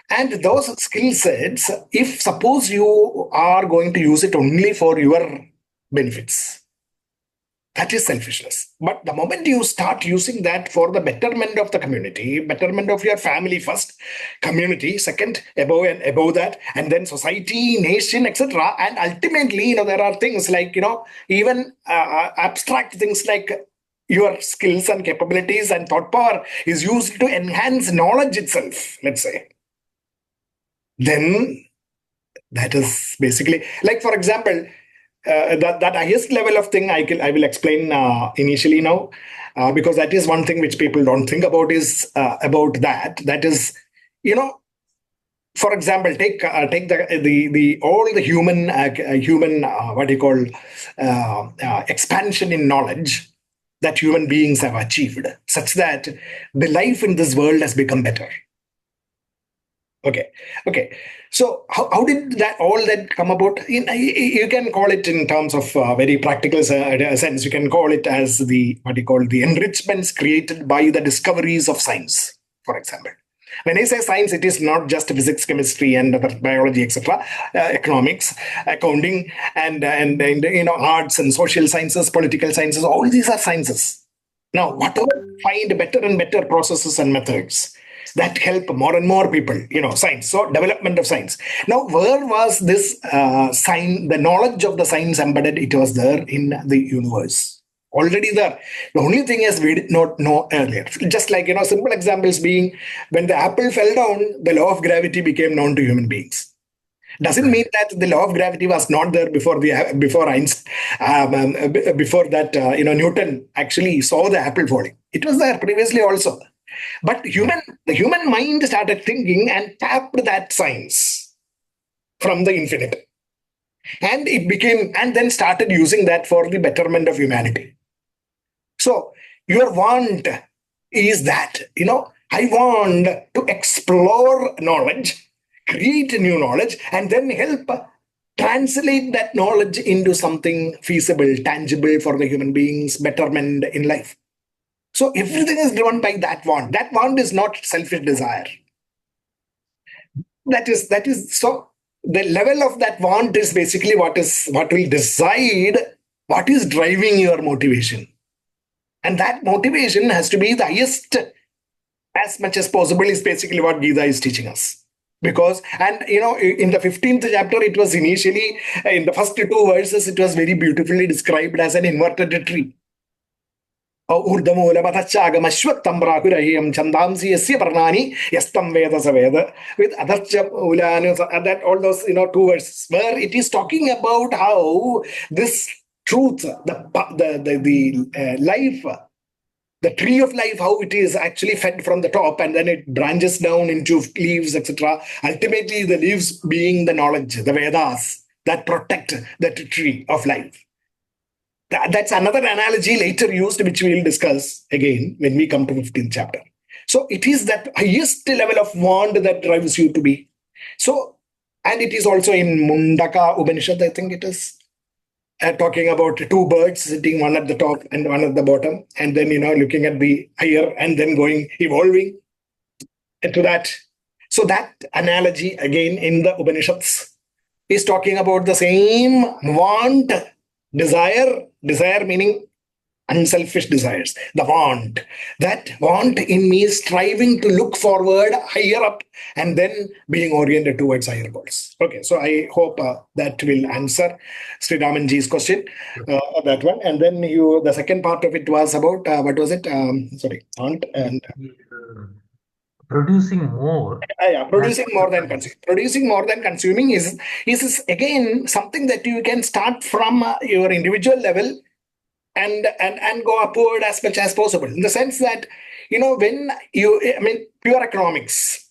and those skill sets, if suppose you are going to use it only for your benefits, that is selfishness. But the moment you start using that for the betterment of the community, betterment of your family first, community second, above that, and then society, nation, etc. And ultimately, there are things like, even abstract things like your skills and capabilities and thought power is used to enhance knowledge itself, let's say. Then that is basically, like, for example, that highest level of thing I will explain initially now, because that is one thing which people don't think about, is about that is, for example, take the all the human what you call expansion in knowledge that human beings have achieved, such that the life in this world has become better. Okay. So how did that all that come about? You can call it in terms of very practical sense. You can call it as the enrichments created by the discoveries of science, for example. When I say science, it is not just physics, chemistry, and biology, etc. Economics, accounting, and arts and social sciences, political sciences. All these are sciences. Now, whatever find better and better processes and methods that help more and more people, science. So development of science. Now, where was this the knowledge of the science embedded? It was there in the universe, already there. The only thing is we did not know earlier. Just like, simple examples being, when the apple fell down, the law of gravity became known to human beings. Doesn't mean that the law of gravity was not there before Einstein, before that Newton actually saw the apple falling. It was there previously also. But the human mind started thinking and tapped that science from the infinite. And then started using that for the betterment of humanity. So your want is that, I want to explore knowledge, create new knowledge, and then help translate that knowledge into something feasible, tangible for the human beings' betterment in life. So everything is driven by that want. That want is not selfish desire. That is so. The level of that want is basically what will decide what is driving your motivation, and that motivation has to be the highest as much as possible. Is basically what Gita is teaching us. Because, and in the 15th chapter, it was initially in the first two verses, it was very beautifully described as an inverted tree. Urdamoolamatachagamashwattam brakurahiyam chandamsi yasya parnani yastam veda saveda, with adarcha ulanu, that all those two verses where it is talking about how this truth, the life, the tree of life, how it is actually fed from the top and then it branches down into leaves, etc. Ultimately, the leaves being the knowledge, the Vedas that protect that tree of life. That's another analogy later used, which we will discuss again when we come to 15th chapter. So it is that highest level of want that drives you to be. So, and it is also in Mundaka Upanishad, I think it is, talking about two birds sitting, one at the top and one at the bottom, and then looking at the higher and then going evolving into that. So that analogy again in the Upanishads is talking about the same want, desire meaning unselfish desires, the want. That want in me is striving to look forward higher up and then being oriented towards higher goals. Okay, so I hope that will answer Sri Ramanji's question, that one. And then the second part of it was about, what was it? Sorry, want and... Producing more. Yeah, producing more than consuming. Producing more than consuming is again something that you can start from your individual level and go upward as much as possible. In the sense that when pure economics,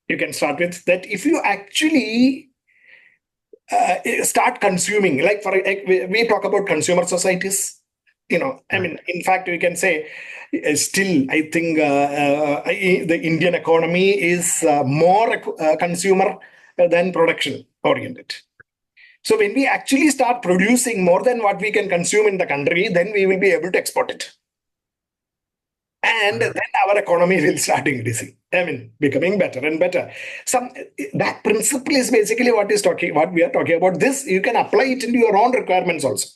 you can start with that. If you actually start consuming, like we talk about consumer societies. In fact, we can say still, I think the Indian economy is more consumer than production oriented. So when we actually start producing more than what we can consume in the country, then we will be able to export it. And then our economy will start increasing. Becoming better and better. That principle is basically what we are talking about. This, you can apply it into your own requirements also.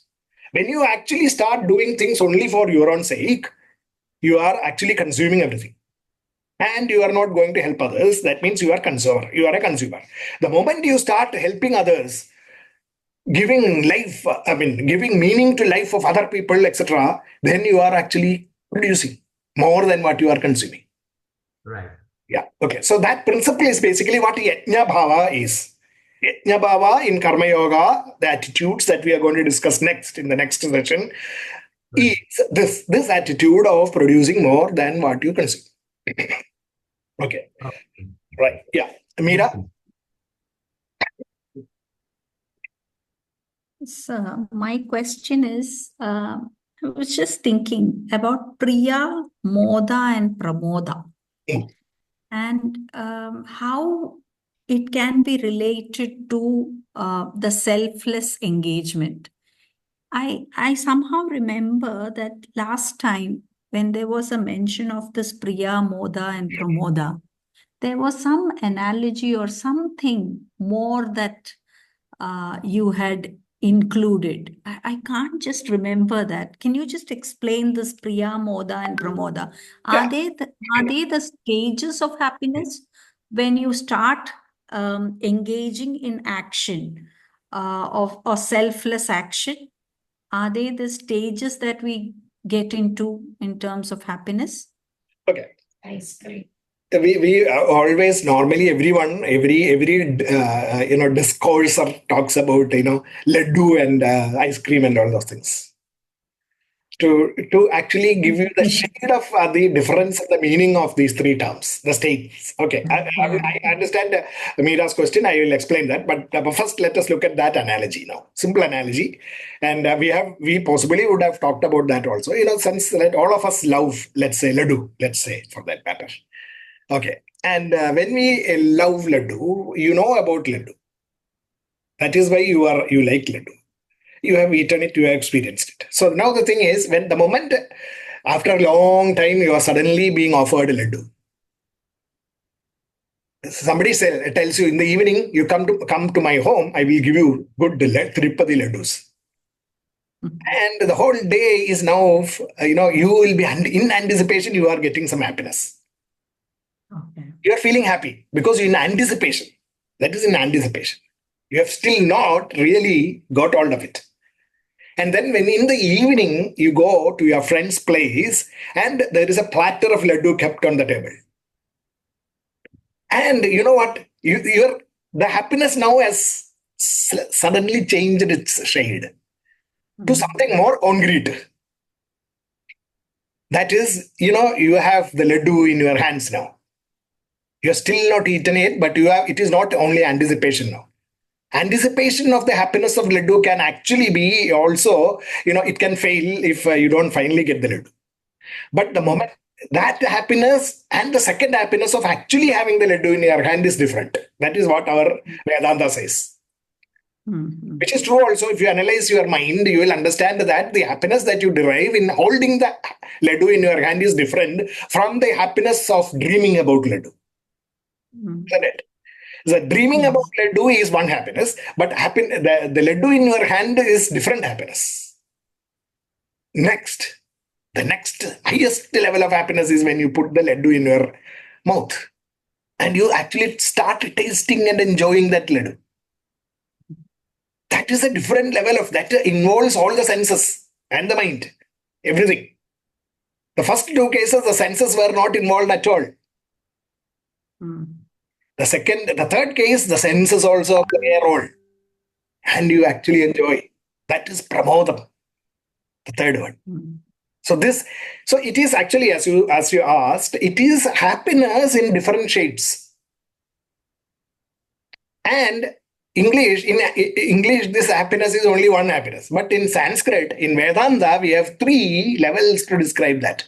When you actually start doing things only for your own sake, you are actually consuming everything. And you are not going to help others. That means you are a consumer. The moment you start helping others, giving meaning to life of other people, etc., then you are actually producing more than what you are consuming. Right. Yeah. Okay. So that principle is basically what Yajna Bhava is. Yajna Bhava in Karma Yoga, the attitudes that we are going to discuss next in the next session, is this attitude of producing more than what you consume. Okay. Right. Yeah. Meera? So my question is, I was just thinking about Priya, Moda, and Pramoda, and how it can be related to the selfless engagement. I somehow remember that last time when there was a mention of this Priya, Moda, and Pramoda, there was some analogy or something more that you had included. I can't just remember that. Can you just explain this Priya, Moda, and Pramoda? Are they the stages of happiness when you start engaging in action or selfless action? Are they the stages that we get into in terms of happiness? Okay. Ice cream. We always, normally everyone, every discourser talks about laddu and ice cream and all those things to actually give you the shade of the difference in the meaning of these three terms, the states. Okay, I understand Meera's question. I will explain that, but first let us look at that analogy now. Simple analogy, and we possibly would have talked about that also. Since that all of us love, let's say laddu, let's say for that matter. Okay, and when we love laddu, you know about laddu. That is why you like laddu. You have eaten it, you have experienced it. So now the thing is, when the moment after a long time you are suddenly being offered laddu, somebody tells you in the evening, you come to my home, I will give you good Tirupati laddus. And the whole day is now, you will be in anticipation, you are getting some happiness. Okay. You are feeling happy because in anticipation. That is in anticipation. You have still not really got hold of it. And then when in the evening you go to your friend's place and there is a platter of laddu kept on the table. And you know what? The happiness now has suddenly changed its shade to something more concrete. That is, you have the laddu in your hands now. You have still not eaten it, but it is not only anticipation now. Anticipation of the happiness of laddu can actually be also, it can fail if you don't finally get the laddu. But the moment that happiness and the second happiness of actually having the laddu in your hand is different. That is what our Vedanta says. Which is true also. If you analyze your mind, you will understand that the happiness that you derive in holding the laddu in your hand is different from the happiness of dreaming about laddu. Isn't it? The dreaming about laddu is one happiness, but the laddu in your hand is different happiness. Next, the next highest level of happiness is when you put the laddu in your mouth and you actually start tasting and enjoying that laddu. That is a different level of that involves all the senses and the mind, everything. The first two cases, the senses were not involved at all. The third case, the senses also play a role, and you actually enjoy. That is pramodam, the third one. So it is actually, as you asked, it is happiness in different shades. And in English, this happiness is only one happiness. But in Sanskrit, in Vedanta, we have 3 levels to describe that.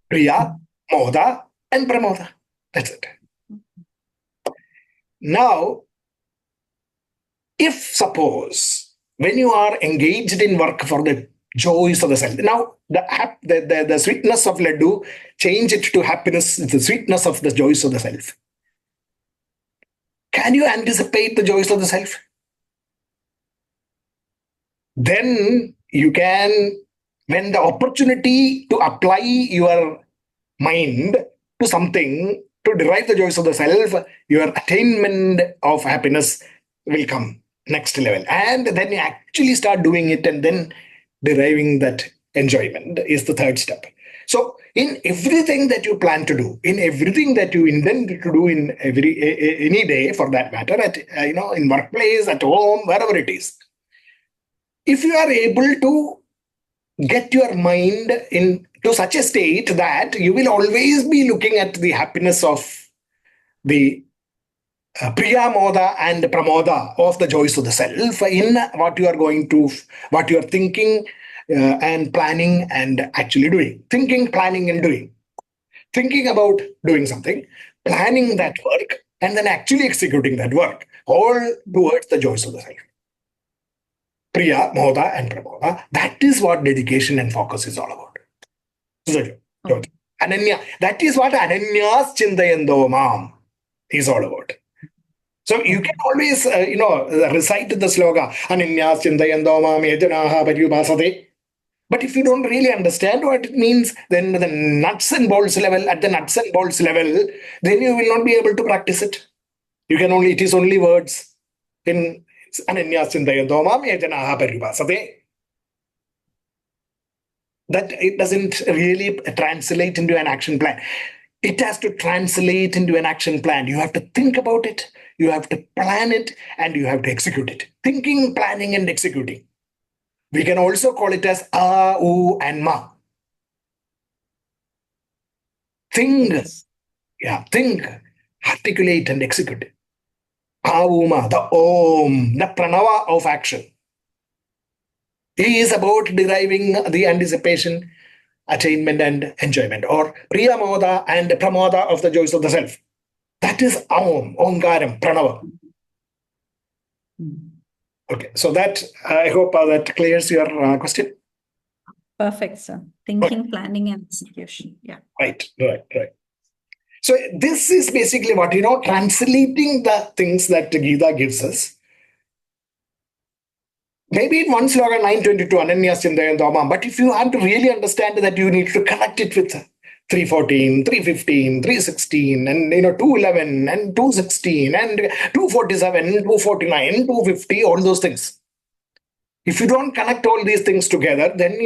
Priya, Moda, and Pramoda. That's it. Now, if suppose when you are engaged in work for the joys of the self, now the sweetness of laddu, change it to happiness, the sweetness of the joys of the self. Can you anticipate the joys of the self? Then you can, when the opportunity to apply your mind to something to derive the joys of the self, your attainment of happiness will come next level. And then you actually start doing it, and then deriving that enjoyment is the third step. So in everything that you plan to do, in everything that you intend to do in any day for that matter, in workplace, at home, wherever it is, if you are able to get your mind into such a state that you will always be looking at the happiness of the Priya Moda and Pramoda of the joys of the self in what you are thinking and planning and actually doing. Thinking, planning, and doing. Thinking about doing something, planning that work, and then actually executing that work, all towards the joys of the self. Priya, Moda, and Pramoda. That is what dedication and focus is all about. Ananya. That is what Ananyas Chindayando Mam is all about. So you can always, recite the sloga, Ananyas Chindayando Mam Yajanaha Paryupasate. But if you don't really understand what it means, then at the nuts and bolts level, then you will not be able to practice it. It is only words in Ananyas Chindayando Mam Yajanaha Paryupasate. That it doesn't really translate into an action plan. It has to translate into an action plan. You have to think about it, you have to plan it, and you have to execute it. Thinking, planning, and executing. We can also call it as A, U, and Ma. Think, articulate, and execute. A, U, Ma, the Om, the Pranava of action. He is about deriving the anticipation, attainment, and enjoyment, or Priya Moda and Pramoda of the joys of the self. That is Om, Omkaram, Pranava. Okay, so that I hope that clears your question. Perfect, sir. Thinking, planning, and execution. Yeah. Right. So this is basically what, translating the things that the Gita gives us. Maybe in one slogan 922, Ananyas Chindayando Mam, but if you have to really understand that, you need to connect it with 314, 315, 316, and 211, and 216, and 247, 249, 250, all those things. If you don't connect all these things together, then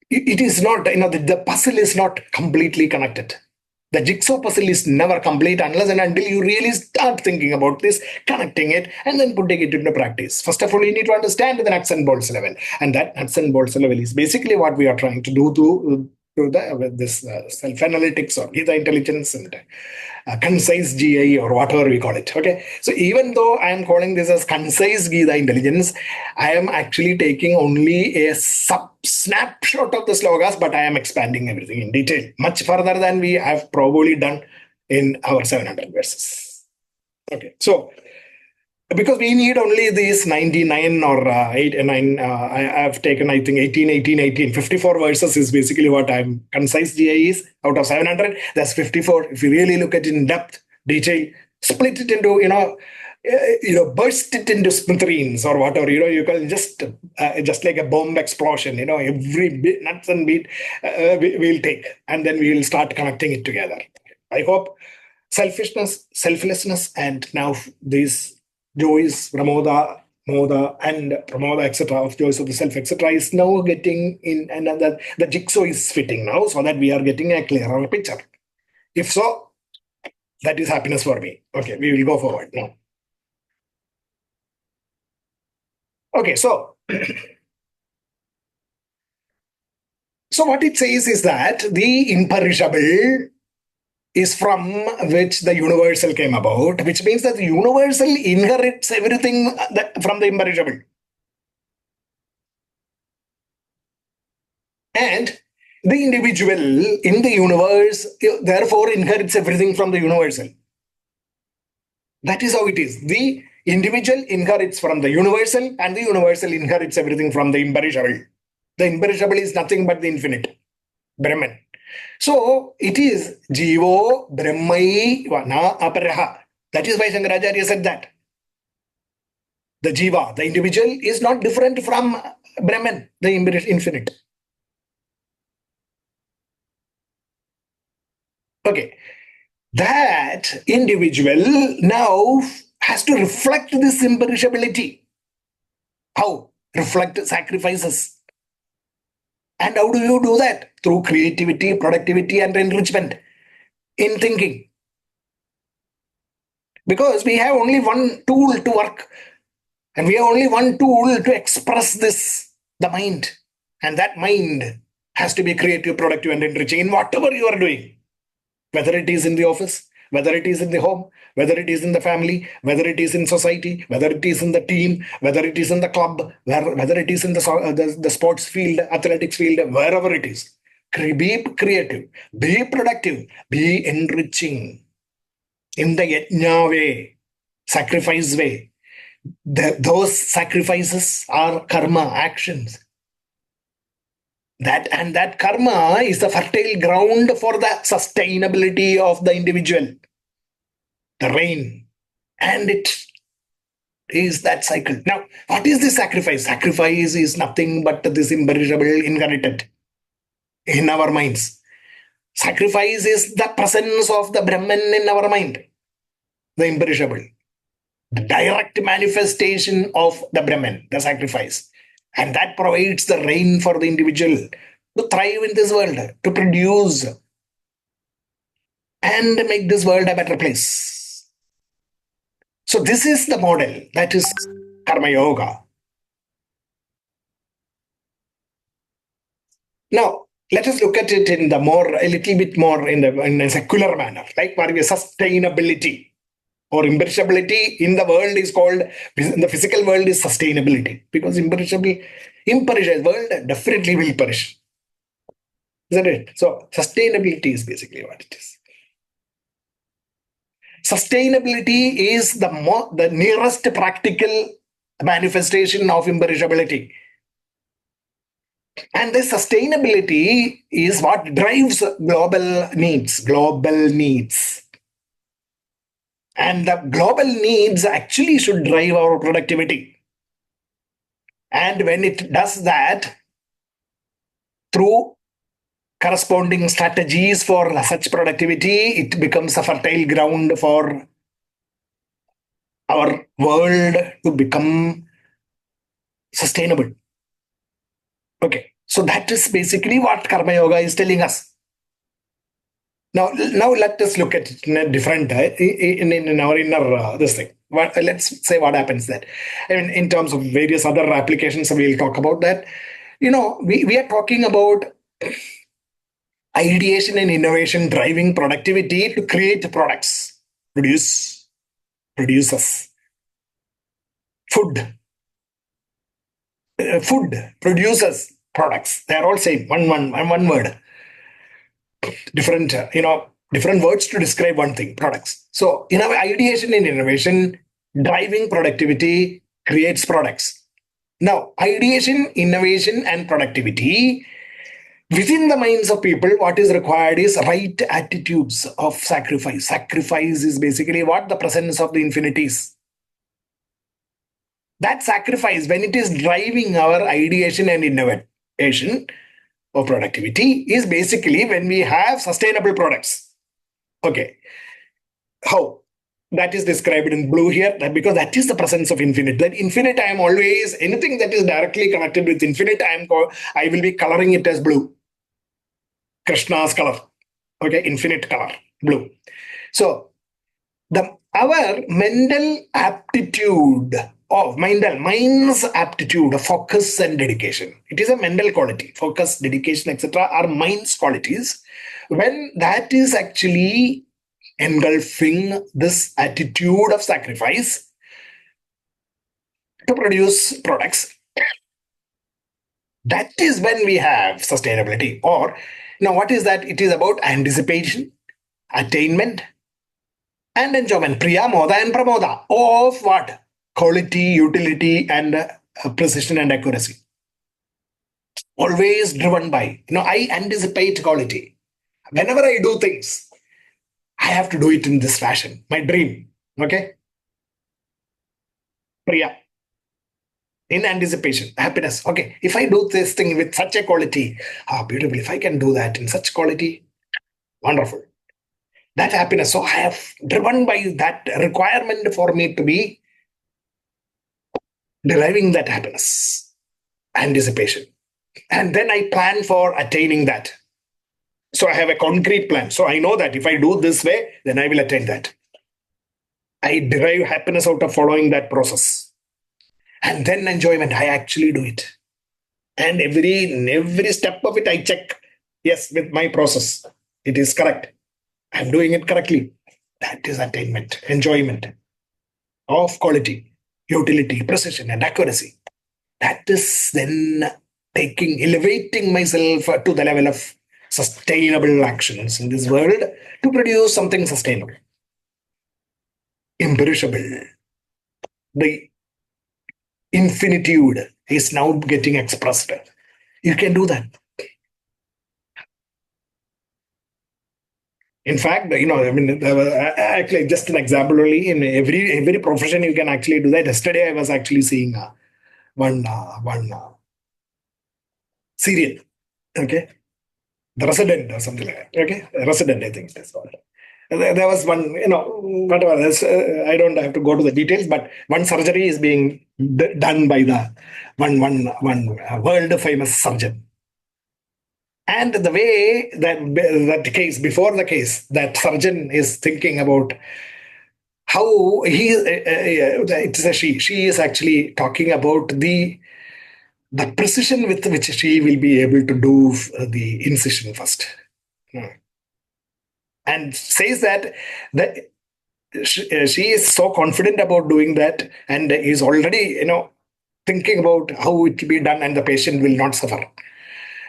it is not, the puzzle is not completely connected. The jigsaw puzzle is never complete unless and until you really start thinking about this, connecting it, and then putting it into practice. First of all, you need to understand the nuts and bolts level. And that nuts and bolts level is basically what we are trying to do to this self-analytics or Gita intelligence and concise GI or whatever we call it. Okay, so even though I am calling this as concise Gita intelligence, I am actually taking only a snapshot of the slogas, but I am expanding everything in detail, much further than we have probably done in our 700 verses. Okay, so because we need only these 99 or 8 and 9, I've taken, I think, 18, 18, 18. 54 verses is basically what I'm concise GI is. Out of 700, that's 54. If you really look at it in depth, detail, split it into, burst it into smithereens or whatever, you can just like a bomb explosion, every bit, nuts and beat, we'll take, and then we'll start connecting it together. I hope selflessness, and now these joys, Moda, and Pramoda, etc., of joys of the self, etc., is now getting in, and the jigsaw is fitting now, so that we are getting a clearer picture. If so, that is happiness for me. Okay, we will go forward now. Okay, so what it says is that the imperishable is from which the universal came about, which means that the universal inherits everything from the imperishable. And the individual in the universe, therefore, inherits everything from the universal. That is how it is. The individual inherits from the universal, and the universal inherits everything from the imperishable. The imperishable is nothing but the infinite, Brahman. So it is Jivo Brahmai Na Aparaha. That is why Shankaracharya said that. The Jiva, the individual, is not different from Brahman, the infinite. Okay. That individual now has to reflect this imperishability. How? Reflect sacrifices. And how do you do that? Through creativity, productivity, and enrichment in thinking. Because we have only one tool to work, and we have only one tool to express this, the mind. And that mind has to be creative, productive, and enriching in whatever you are doing. Whether it is in the office, whether it is in the home, whether it is in the family, whether it is in society, whether it is in the team, whether it is in the club, whether it is in the sports field, athletics field, wherever it is. Be creative, be productive, be enriching in the yajna way, sacrifice way. Those sacrifices are karma, actions. That karma is the fertile ground for the sustainability of the individual, the rain, and it is that cycle. Now, what is this sacrifice? Sacrifice is nothing but this imperishable inherited in our minds. Sacrifice is the presence of the Brahman in our mind, the imperishable, the direct manifestation of the Brahman, the sacrifice. And that provides the rain for the individual to thrive in this world, to produce and make this world a better place. So this is the model, that is Karma Yoga. Now, let us look at it in a little bit more in a secular manner, like sustainability or imperishability in the world is called, in the physical world is sustainability, because imperishable world definitely will perish. Isn't it? So sustainability is basically what it is. Sustainability is the nearest practical manifestation of imperishability. And this sustainability is what drives global needs. And the global needs actually should drive our productivity. And when it does that, through corresponding strategies for such productivity, it becomes a fertile ground for our world to become sustainable. Okay, so that is basically what Karma Yoga is telling us. Now let us look at it in a different, in our inner this thing. Let's say what happens there. I mean, in terms of various other applications, we'll talk about that. We are talking about ideation and innovation driving productivity to create products, produces food, food produces products. They are all same, one word, different, different words to describe one thing, products. So, ideation and innovation driving productivity creates products. Now, ideation, innovation, and productivity within the minds of people, what is required is right attitudes of sacrifice. Sacrifice is basically what? The presence of the infinities. That sacrifice, when it is driving our ideation and innovation or productivity, is basically when we have sustainable products. Okay. How? That is described in blue here, because that is the presence of infinite. That infinite, I am always, anything that is directly connected with infinite, I will be coloring it as blue. Krishna's color. Okay, infinite color, blue. So our mental aptitude of mind's aptitude of focus and dedication. It is a mental quality. Focus, dedication, etc. are mind's qualities. When that is actually engulfing this attitude of sacrifice to produce products, that is when we have sustainability. Or now, what is that? It is about anticipation, attainment, and enjoyment. Priya, moda, and pramoda of what? Quality, utility, and precision and accuracy. Always driven by, I anticipate quality. Whenever I do things, I have to do it in this fashion. My dream. Okay? Priya. In anticipation, happiness. Okay, if I do this thing with such a quality, beautiful. If I can do that in such quality, wonderful. That happiness. So I have driven by that requirement for me to be deriving that happiness, anticipation. And then I plan for attaining that. So I have a concrete plan. So I know that if I do this way, then I will attain that. I derive happiness out of following that process. And then enjoyment, I actually do it. And every step of it, I check, yes, with my process, it is correct. I'm doing it correctly. That is attainment, enjoyment of quality, utility, precision, and accuracy. That is then elevating myself to the level of sustainable actions in this world to produce something sustainable, imperishable. The infinitude is now getting expressed. You can do that. In fact, actually, just an example only, in every profession you can actually do that. Yesterday, I was actually seeing one serial, okay, The Resident or something like that, okay, Resident, I think it is called. There was one, whatever. I don't have to go to the details, but one surgery is being done by the one world famous surgeon. And the way that case, before the case, that surgeon is thinking about how it's a she is actually talking about the precision with which she will be able to do the incision first. And says that she is so confident about doing that and is already, thinking about how it will be done and the patient will not suffer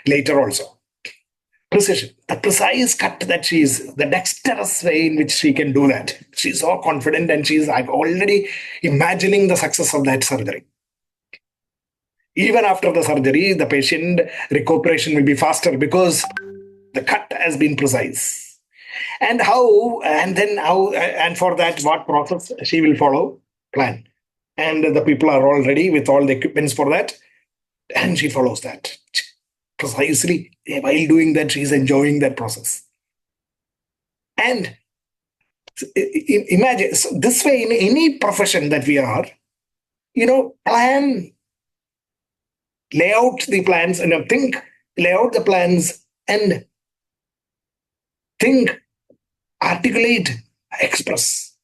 later also. Precision, the precise cut that she is, the dexterous way in which she can do that. She's so confident and she's already imagining the success of that surgery. Even after the surgery, the patient recuperation will be faster because the cut has been precise. And for that, what process she will follow, plan. And the people are all ready with all the equipments for that. And she follows that. Precisely, while doing that, she's enjoying that process. And imagine, so this way, in any profession that we are, plan, lay out the plans, lay out the plans and think, articulate, express.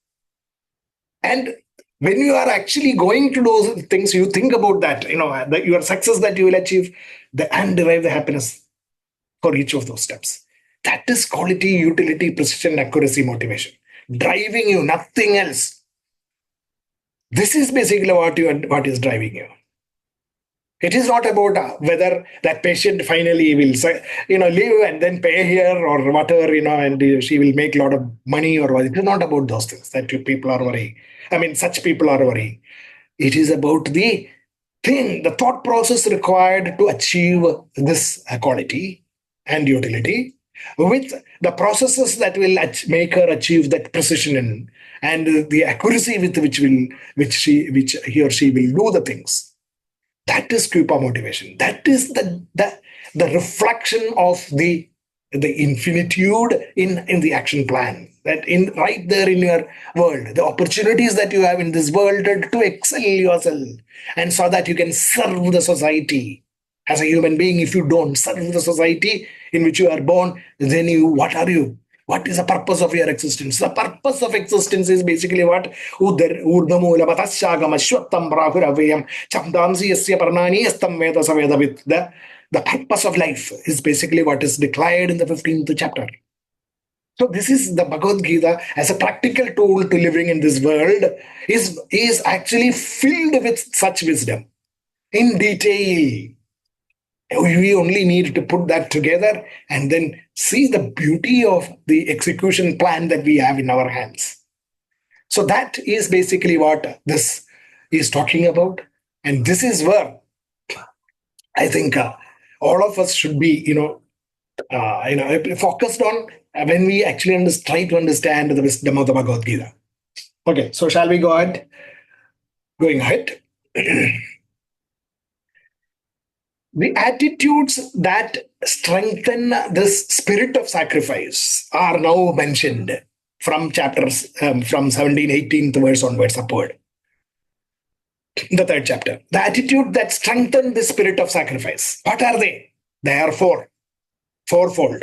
And when you are actually going to do things, you think about that, your success that you will achieve, and derive the happiness for each of those steps. That is quality, utility, precision, accuracy, motivation. Driving you, nothing else. This is basically what is driving you. It is not about whether that patient finally will live and then pay here or whatever, and she will make a lot of money or what. It is not about those things that you people are worrying. I mean, such people are worrying. It is about the thought process required to achieve this quality and utility, with the processes that will make her achieve that precision and the accuracy with which he or she will do the things. That is Kripa motivation. That is the reflection of the infinitude in the action plan. That in right there in your world, the opportunities that you have in this world to excel yourself, and so that you can serve the society as a human being. If you don't serve the society in which you are born, then what are you? What is the purpose of your existence? The purpose of existence is basically what? The purpose of life is basically what is declared in the 15th chapter. So this is the Bhagavad-Gita as a practical tool to living in this world is actually filled with such wisdom in detail. We only need to put that together and then see the beauty of the execution plan that we have in our hands. So that is basically what this is talking about. And this is where I think all of us should be, focused on when we actually try to understand the wisdom of the Bhagavad Gita. Okay, so shall we go ahead? Going ahead. The attitudes that strengthen this spirit of sacrifice are now mentioned from chapters from 17, 18th verse onwards upward. The third chapter. The attitude that strengthen the spirit of sacrifice. What are they? They are fourfold.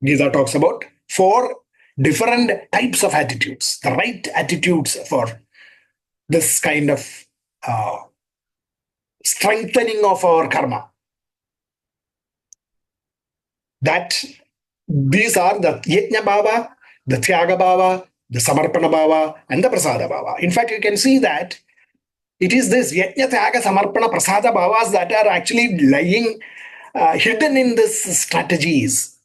Gita talks about 4 different types of attitudes. The right attitudes for this kind of strengthening of our karma. That these are the Yajna Bhava, the Tyaga Bhava, the Samarpana Bhava, and the Prasada Bhava. In fact, you can see that it is this Yajna, Tyaga, Samarpana, Prasada Bhavas that are actually lying hidden in these strategies.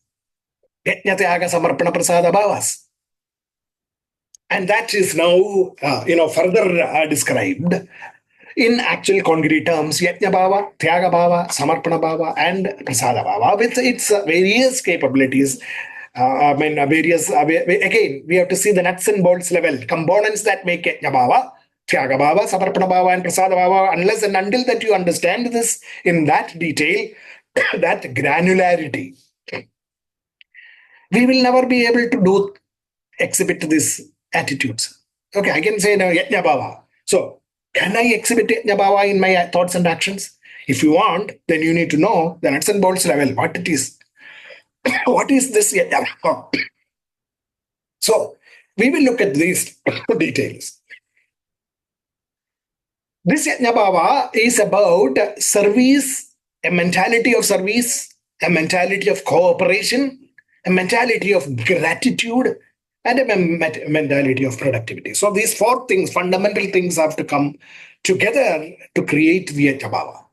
Yajna, Tyaga, Samarpana, Prasada Bhavas. And that is now, further described in actual concrete terms, Yajna Bhava, Tyaga Bhava, Samarpana Bhava, and Prasada Bhava with its various capabilities. Again, we have to see the nuts and bolts level, components that make Yajna Bhava, Tyaga Bhava, Samarpana Bhava, and Prasada Bhava. Unless and until that you understand this in that detail, that granularity, we will never be able to exhibit these attitudes. Okay, I can say now Yajna Bhava. So, can I exhibit Yajna Bhava in my thoughts and actions? If you want, then you need to know the nuts and bolts level, what it is. What is this Yajna Bhava? So, we will look at these details. This Yajna Bhava is about service, a mentality of service, a mentality of cooperation, a mentality of gratitude, and a mentality of productivity. So these 4 things, fundamental things, have to come together to create the Yajna Bhava.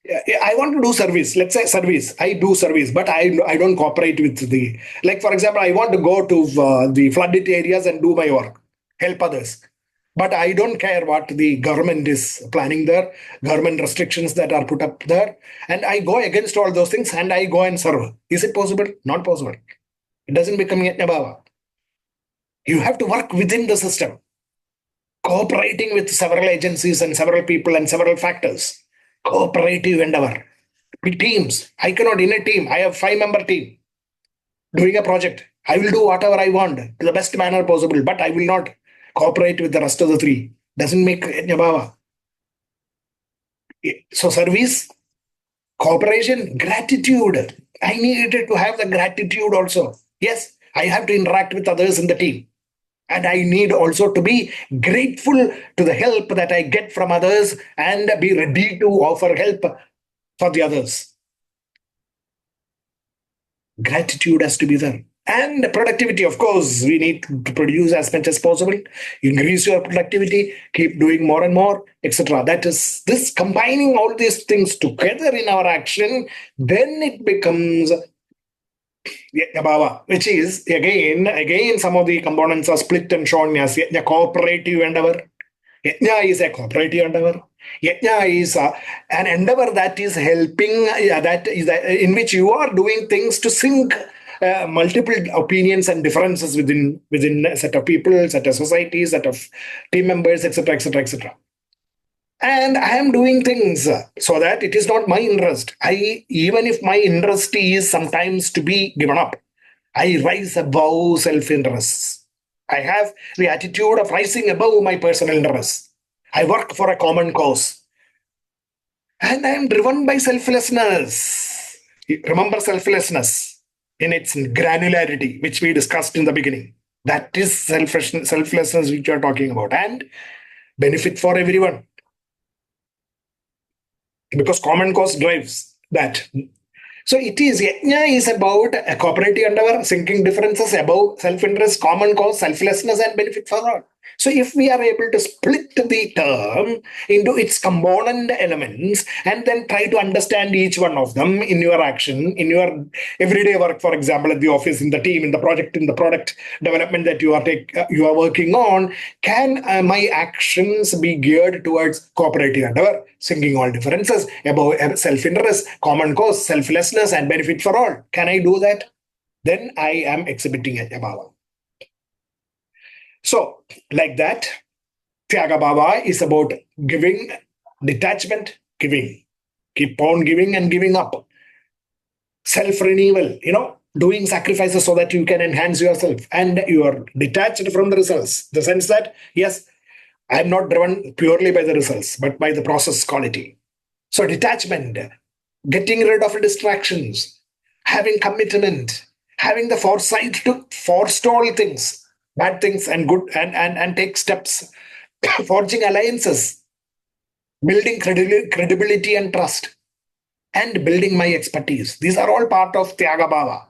I want to do service. Let's say service. I do service, but I don't cooperate with like for example, I want to go to the flooded areas and do my work, help others. But I don't care what the government is planning there, government restrictions that are put up there. And I go against all those things and I go and serve. Is it possible? Not possible. It doesn't become Yajna Bhava. You have to work within the system, cooperating with several agencies and several people and several factors. Cooperative endeavor. Teams. I cannot, in a team, I have 5-member team doing a project. I will do whatever I want to the best manner possible, but I will not cooperate with the rest of the 3. Doesn't make Yajna Bhava. So service, cooperation, gratitude. I needed to have the gratitude also. Yes, I have to interact with others in the team. And I need also to be grateful to the help that I get from others and be ready to offer help for the others. Gratitude has to be there. And productivity, of course, we need to produce as much as possible. Increase your productivity, keep doing more and more, etc. That is this combining all these things together in our action, then it becomes Yajna, which is again some of the components are split and shown as Yajna cooperative endeavor. Yajna is a cooperative endeavor. Yajna is an endeavor that is helping, that is in which you are doing things to sync multiple opinions and differences within a set of people, set of societies, set of team members, etc., etc., etc. And I am doing things so that it is not my interest. Even if my interest is sometimes to be given up, I rise above self-interests. I have the attitude of rising above my personal interests. I work for a common cause. And I am driven by selflessness. Remember selflessness in its granularity, which we discussed in the beginning. That is selflessness which you are talking about. And benefit for everyone. Because common cause drives that. So it is, Yajna is about a cooperative endeavor, sinking differences above self-interest, common cause, selflessness, and benefit for all. So if we are able to split the term into its component elements and then try to understand each one of them in your action, in your everyday work, for example, at the office, in the team, in the project, in the product development that you are working on, can my actions be geared towards cooperative endeavor, sinking all differences above self-interest, common cause, selflessness, and benefit for all? Can I do that? Then I am exhibiting a bhava. So, like that, Tyaga Bhava is about giving, detachment, giving. Keep on giving and giving up. Self-renewal, doing sacrifices so that you can enhance yourself. And you are detached from the results. The sense that, yes, I am not driven purely by the results, but by the process quality. So detachment, getting rid of distractions, having commitment, having the foresight to forestall things, bad things and good, and take steps, forging alliances, building credibility and trust, and building my expertise. These are all part of Tyaga Bhava.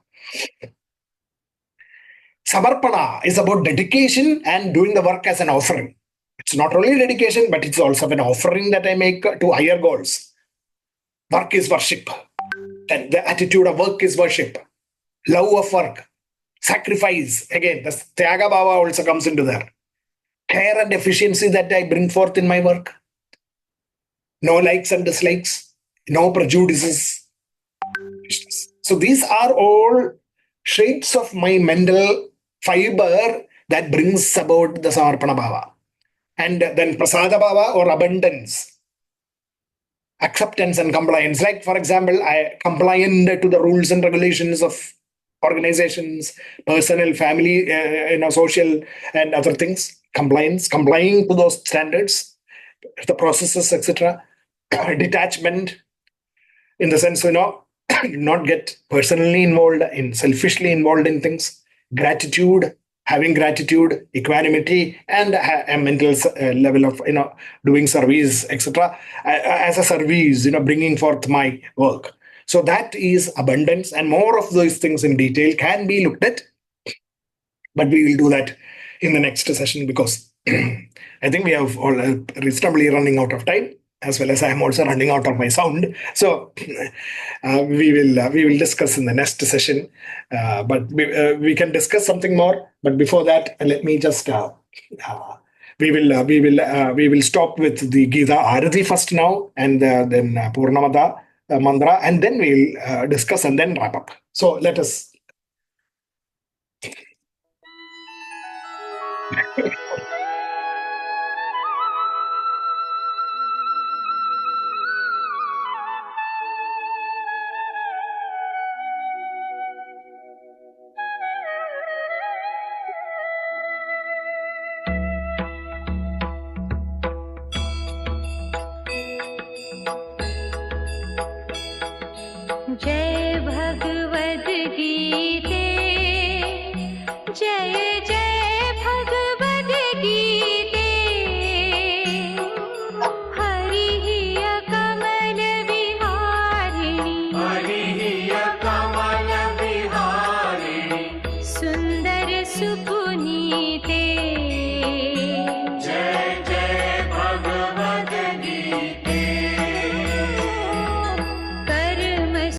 Samarpana is about dedication and doing the work as an offering. It's not only dedication, but it's also an offering that I make to higher goals. Work is worship. And the attitude of work is worship. Love of work. Sacrifice. Again, the Tyaga Bhava also comes into there. Care and efficiency that I bring forth in my work. No likes and dislikes. No prejudices. So these are all shapes of my mental fiber that brings about the Samarpana Bhava. And then Prasada Bhava, or abundance, acceptance and compliance. Like, for example, I compliant to the rules and regulations of organizations, personal, family, social and other things. Compliance, complying to those standards, the processes, etc. Detachment, in the sense, not get personally involved in, selfishly involved in things. Gratitude, having gratitude, equanimity, and a mental level of doing service, etc. As a service, bringing forth my work. So that is abundance, and more of those things in detail can be looked at, but we will do that in the next session, because I think we have all reasonably running out of time, as well as I am also running out of my sound. So we will discuss in the next session. But we can discuss something more. But before that, let me just we will stop with the Gita Arati first now, and then Purnamada mantra, and then we'll discuss and then wrap up. So let us.